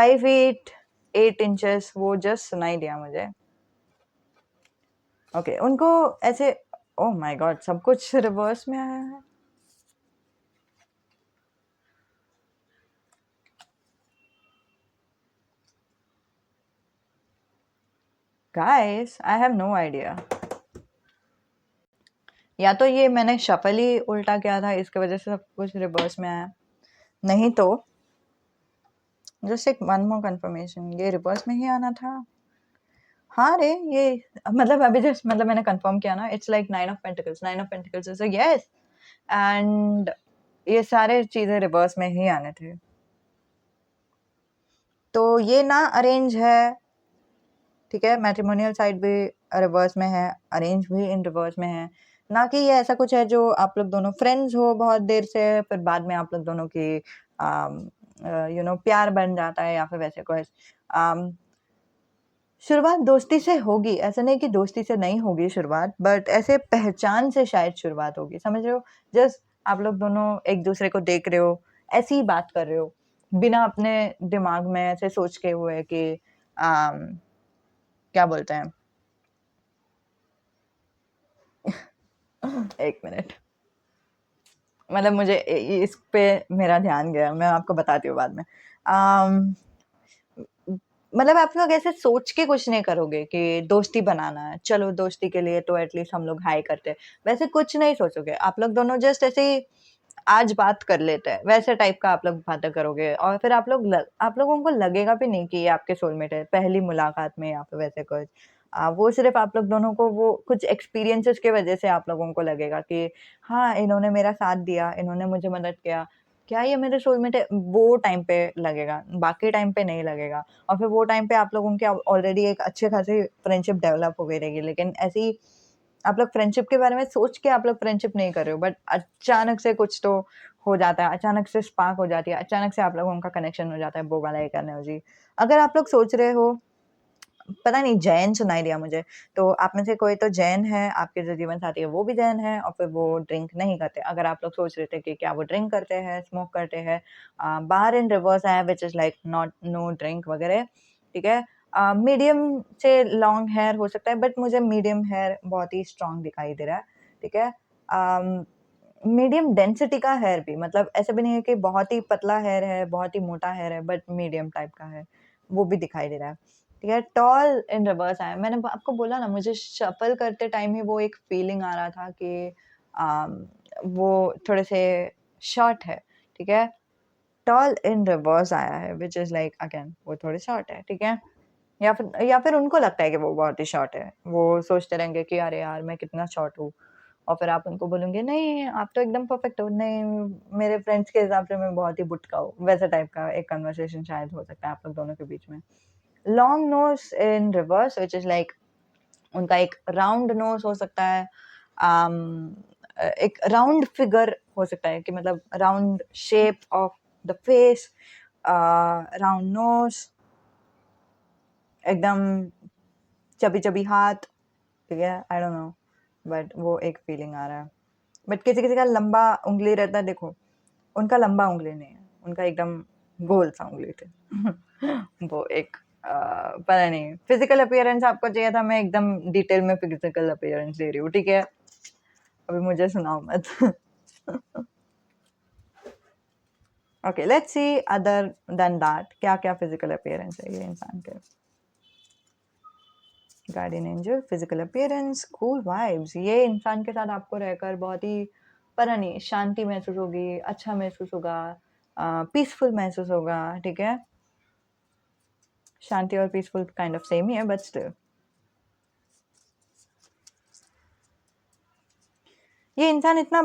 फीट 8 इंचेस, वो जस्ट सुनाई दिया मुझे। ओके, उनको ऐसे, ओह माय गॉड, सब कुछ रिवर्स में आया है। Guys, I have no idea. या तो ये मैंने शफल ही उल्टा किया था, इसकी वजह से सब कुछ रिवर्स में आया, नहीं तो जस्ट एक वन मोर कंफर्मेशन, ये रिवर्स में ही आना था। हाँ रे, ये मतलब अभी जस्ट मतलब मैंने कंफर्म किया ना, it's like 9 of pentacles, 9 of pentacles is yes, and ये सारे चीजें रिवर्स में ही आने थे। तो ये ना अरेंज है, ठीक है, मैट्रिमोनियल साइड भी रिवर्स में है, अरेंज भी इन रिवर्स में है। ना कि ये ऐसा कुछ है जो आप लोग दोनों फ्रेंड्स हो बहुत देर से, फिर बाद में आप लोग दोनों की प्यार बन जाता है, या फिर वैसे कुछ। शुरुआत दोस्ती से होगी, ऐसा नहीं कि दोस्ती से नहीं होगी शुरुआत, बट ऐसे पहचान से शायद शुरुआत होगी, समझ रहे हो। जस्ट आप लोग दोनों एक दूसरे को देख रहे हो, ऐसी ही बात कर रहे हो, बिना अपने दिमाग में ऐसे सोच के हुए कि क्या बोलते हैं, एक मिनट, मतलब मुझे इस पे मेरा ध्यान गया, मैं आपको बताती हूँ बाद में। मतलब आप लोग ऐसे सोच के कुछ नहीं करोगे कि दोस्ती बनाना है, चलो दोस्ती के लिए तो एटलीस्ट हम लोग हाई करते हैं, वैसे कुछ नहीं सोचोगे आप लोग दोनों, जस्ट ऐसे ही आज बात कर लेते हैं, वैसे टाइप का आप लोग बातें करोगे, और फिर आप लोगों को लगेगा भी नहीं कि ये आपके सोलमेट है पहली मुलाकात में, या फिर वैसे कुछ। वो सिर्फ आप लोग दोनों को वो कुछ एक्सपीरियंसेस के वजह से आप लोगों को लगेगा कि हाँ, इन्होंने मेरा साथ दिया, इन्होंने मुझे मदद किया, क्या ये मेरे सोलमेट है, वो टाइम पे लगेगा, बाकी टाइम पे नहीं लगेगा। और फिर वो टाइम पे आप लोगों की ऑलरेडी एक अच्छे खासी फ्रेंडशिप डेवलप हो गई रहेगी, लेकिन ऐसे ही आप लोग फ्रेंडशिप के बारे में सोच के आप लोग फ्रेंडशिप नहीं कर रहे हो, बट अचानक से कुछ तो हो जाता है, अचानक से स्पार्क हो जाती है, अचानक से आप लोगों का कनेक्शन हो जाता है, वो वाला एक एनर्जी। अगर आप लोग सोच रहे हो, पता नहीं जैन सुनाई दिया मुझे, तो आप में से कोई तो जैन है, आपके जो जीवन साथी है वो भी जैन है, और फिर वो ड्रिंक नहीं करते। अगर आप लोग सोच रहे थे कि क्या वो ड्रिंक करते हैं, स्मोक करते हैं, बार इन रिवर्स है which is like not know drink वगैरह, ठीक है। मीडियम से लॉन्ग हेयर हो सकता है, बट मुझे मीडियम हेयर बहुत ही स्ट्रांग दिखाई दे रहा है, ठीक है। मीडियम डेंसिटी का हेयर भी, मतलब ऐसा भी नहीं है कि बहुत ही पतला हेयर है, बहुत ही मोटा हेयर है, बट मीडियम टाइप का है, वो भी दिखाई दे रहा है, ठीक है। टॉल इन रिवर्स आया, मैंने आपको बोला ना, मुझे शफल करते टाइम ही वो एक फीलिंग आ रहा था कि वो थोड़े से शॉर्ट है, ठीक है। टॉल इन रिवर्स आया है विच इज लाइक अगेन वो थोड़े शॉर्ट है, ठीक है। या फिर उनको लगता है कि वो बहुत ही शॉर्ट है, वो सोचते रहेंगे कि अरे यार मैं कितना शॉर्ट हूँ, और फिर आप उनको बोलेंगे नहीं आप तो एकदम परफेक्ट हो, नहीं मेरे फ्रेंड्स के हिसाब से मैं बहुत ही बुटका हूँ, वैसा टाइप का एक कन्वर्सेशन शायद हो सकता है आप लोग दोनों के बीच में। Long nose in reverse which is like उनका एक राउंड नोज हो सकता है, एक राउंड फिगर हो सकता है, कि मतलब round shape of the face, round nose, एकदम चबी चबी हाथ, ठीक है, आई डोंट नो, बट वो एक फीलिंग आ रहा है। बट किसी-किसी का लंबा उँगली रहता है, देखो, उनका लंबा उँगली नहीं है, उनका एकदम गोल-सा उँगली थे। वो एक पता नहीं, फिज़िकल अपीयरेंस आपको चाहिए था, मैं एकदम डिटेल में फिज़िकल अपीयरेंस दे रही हूँ, ठीक है? अभी मुझे सुनाओ मत। Okay, let's see other than that क्या-क्या फिज़िकल अपीयरेंस है ये इंसान के। Guardian angel, physical appearance, cool vibes, ये इंसान के साथ आपको रहकर बहुत ही पता नहीं शांति महसूस होगी, अच्छा महसूस होगा, पीसफुल महसूस होगा, ठीक है? शांति और पीसफुल काइंड ऑफ सेम ही है, बट स्टिल ये इंसान इतना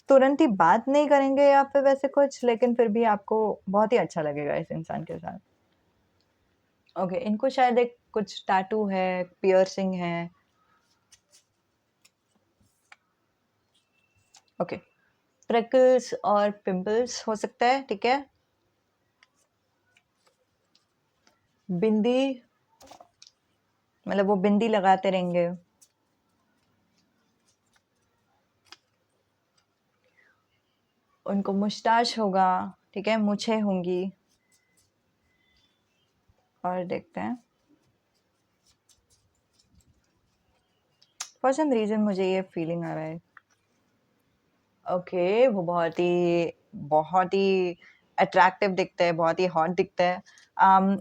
तुरंत ही बात नहीं करेंगे या फिर वैसे कुछ, लेकिन फिर भी आपको बहुत ही अच्छा लगेगा इस इंसान के साथ। ओके, इनको शायद एक कुछ टैटू है, पियर्सिंग है। ओके, प्रिकल्स और पिंपल्स हो सकता है, ठीक है? बिंदी, मतलब वो बिंदी लगाते रहेंगे। उनको मुस्टाच होगा, ठीक है? मूछें होंगी। और देखते हैं। फॉर सम रीजन मुझे ये फीलिंग आ रहा है। ओके, वो बहुत ही अट्रैक्टिव दिखता है, बहुत ही हॉट दिखता है।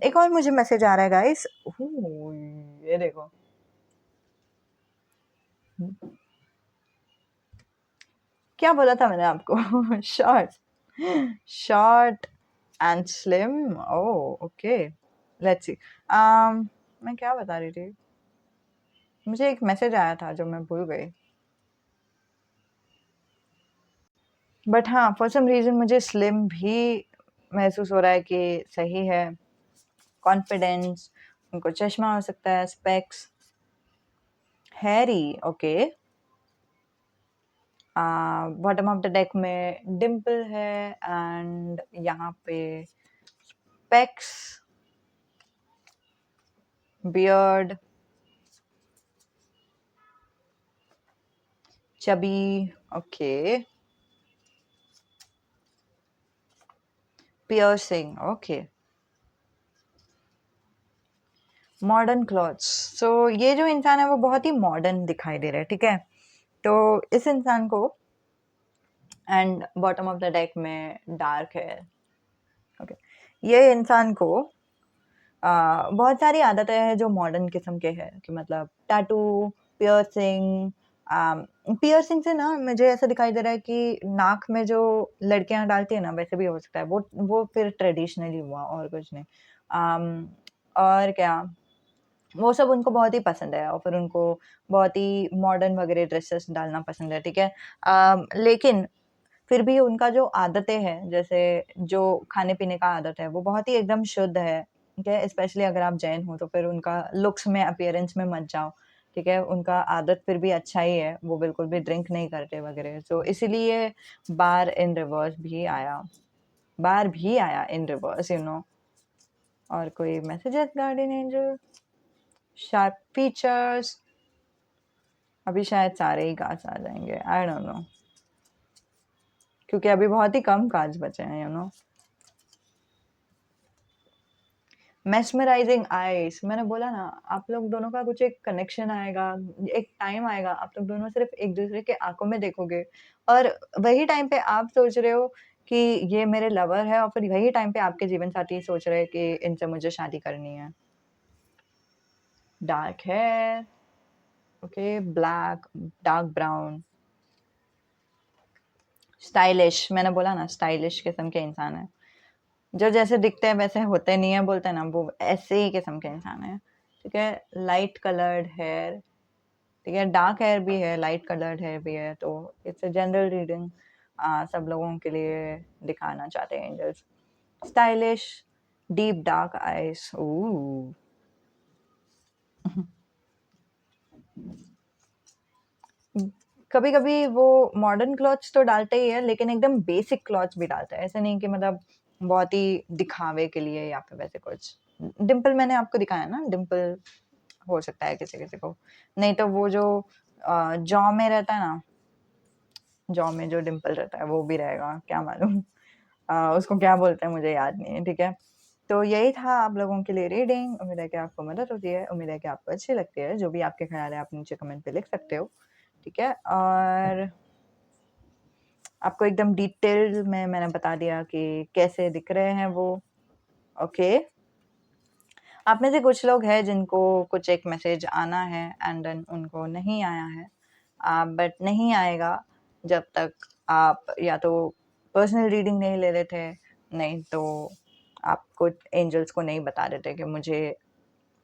एक और मुझे मैसेज आ रहा है गाइस। ये देखो, क्या बोला था मैंने आपको? Short, short and slim. Oh okay, let's see. मैं क्या बता रही थी? मुझे एक मैसेज आया था जो मैं भूल गई। बट हाँ, फॉर सम रीज़न मुझे स्लिम भी महसूस हो रहा है कि सही है। कॉन्फिडेंस, उनको चश्मा हो सकता है, specs, Harry, okay. Bottom of the deck में डिम्पल है एंड यहाँ पे specs, beard, chubby, okay, piercing, okay, modern clothes. So ये जो इंसान है वो बहुत ही मॉडर्न दिखाई दे रहा है, ठीक है? तो इस इंसान को and bottom of the deck में डार्क है, ओके। ये इंसान को बहुत सारी आदतें हैं जो मॉडर्न किस्म के हैं, कि मतलब टैटू, पियर्सिंग। पियर्सिंग से ना मुझे ऐसा दिखाई दे रहा है कि नाक में जो लड़कियां डालती है ना, वैसे भी हो सकता है, वो फिर ट्रेडिशनली हुआ और कुछ नहीं। और क्या, वो सब उनको बहुत ही पसंद है और फिर उनको बहुत ही मॉडर्न वगैरह ड्रेसेस डालना पसंद है, ठीक है? लेकिन फिर भी उनका जो आदतें हैं, जैसे जो खाने-पीने का आदत है, वो बहुत ही एकदम शुद्ध है, ठीक है? स्पेशली अगर आप जैन हो, तो फिर उनका लुक्स में, अपीयरेंस में मत जाओ, ठीक है? उनका आदत फिर भी अच्छा ही है, वो बिल्कुल भी ड्रिंक नहीं करते वगैरह। सो इसीलिए बार इन रिवर्स भी आया, बार भी आया इन रिवर्स, यू नो। और कोई messages guardian angel, sharp features, अभी शायद सारे ही कार्ड्स आ जाएँगे, आई डोंट नो। क्योंकि अभी बहुत ही कम कार्ड्स बचे हैं, यू नो। मेस्मराइजिंग आईज, मैंने बोला ना, आप लोग दोनों का कुछ एक कनेक्शन आएगा, एक टाइम आएगा, आप लोग दोनों सिर्फ एक दूसरे के आंखों में देखोगे और वही टाइम पे आप सोच रहे हो कि ये मेरे लवर है और फिर वही टाइम पे आपके जीवन साथी सोच रहे हैं कि इनसे मुझे शादी करनी है। Dark hair, okay, black, dark brown, stylish, मैंने बोला ना स्टाइलिश किस्म के इंसान है, जो जैसे दिखते हैं वैसे होते नहीं है, बोलते हैं ना, वो ऐसे ही किस्म के इंसान है, ठीक है? लाइट कलर्ड हेयर, ठीक है? डार्क हेयर भी है, लाइट कलर्ड हेयर भी है, तो इट्स अ जनरल रीडिंग। सब लोगों के लिए दिखाना चाहते हैं angels. Stylish, deep dark eyes, oh. कभी-कभी वो मॉडर्न क्लॉथ्स तो डालते ही है, लेकिन एकदम बेसिक क्लॉथ्स भी डालता है। ऐसा नहीं कि मतलब बहुत ही दिखावे के लिए या फिर वैसे कुछ। डिंपल मैंने आपको दिखाया ना, डिंपल हो सकता है किसी-किसी को। नहीं तो वो जो जॉ में रहता है ना, जॉ में जो डिंपल रहता है वो भी रहेगा, क्या मालूम। उसको क्या बोलते हैं मुझे याद नहीं है, ठीक है? तो यही था आप लोगों के लिए रीडिंग। उम्मीद है कि आपको मदद होती है, उम्मीद है कि आपको अच्छी लगती है। जो भी आपके ख़्याल है आप नीचे कमेंट पे लिख सकते हो, ठीक है? और आपको एकदम डिटेल में मैंने बता दिया कि कैसे दिख रहे हैं वो, ओके? आप में से कुछ लोग हैं जिनको कुछ एक मैसेज आना है एंड देन उनको नहीं आया है, बट नहीं आएगा जब तक आप या तो पर्सनल रीडिंग नहीं ले लेते, नहीं तो आपको एंजल्स को नहीं बता देते कि मुझे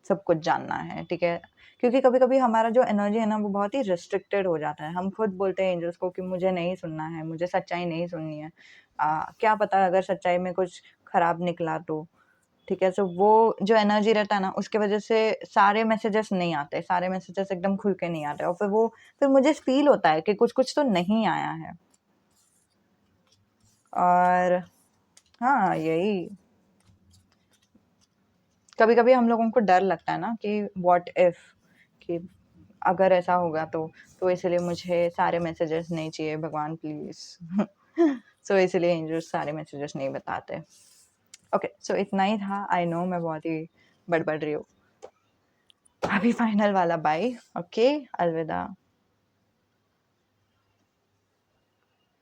सब कुछ जानना है, ठीक है? क्योंकि कभी-कभी हमारा जो एनर्जी है ना वो बहुत ही रिस्ट्रिक्टेड हो जाता है। हम खुद बोलते हैं एंजल्स को कि मुझे नहीं सुनना है, मुझे सच्चाई नहीं सुननी है। क्या पता अगर सच्चाई में कुछ खराब निकला तो, ठीक है? सो वो जो एनर्जी रहता है ना उसकी वज़ह से सारे मैसेजेस नहीं आते, सारे मैसेजेस एकदम खुल के नहीं आते और फिर मुझे फ़ील होता है कि कुछ-कुछ तो नहीं आया है। और हाँ, यही कभी-कभी हम लोगों को डर लगता है ना कि व्हाट इफ, कि अगर ऐसा होगा तो इसलिए मुझे सारे मैसेजेस नहीं चाहिए भगवान प्लीज़। सो इसलिए एंजल्स सारे मैसेजेस नहीं बताते। ओके, सो इतना ही था। आई नो मैं बहुत ही बड़बड़ रही हूँ। अभी फाइनल वाला बाय, ओके, अलविदा।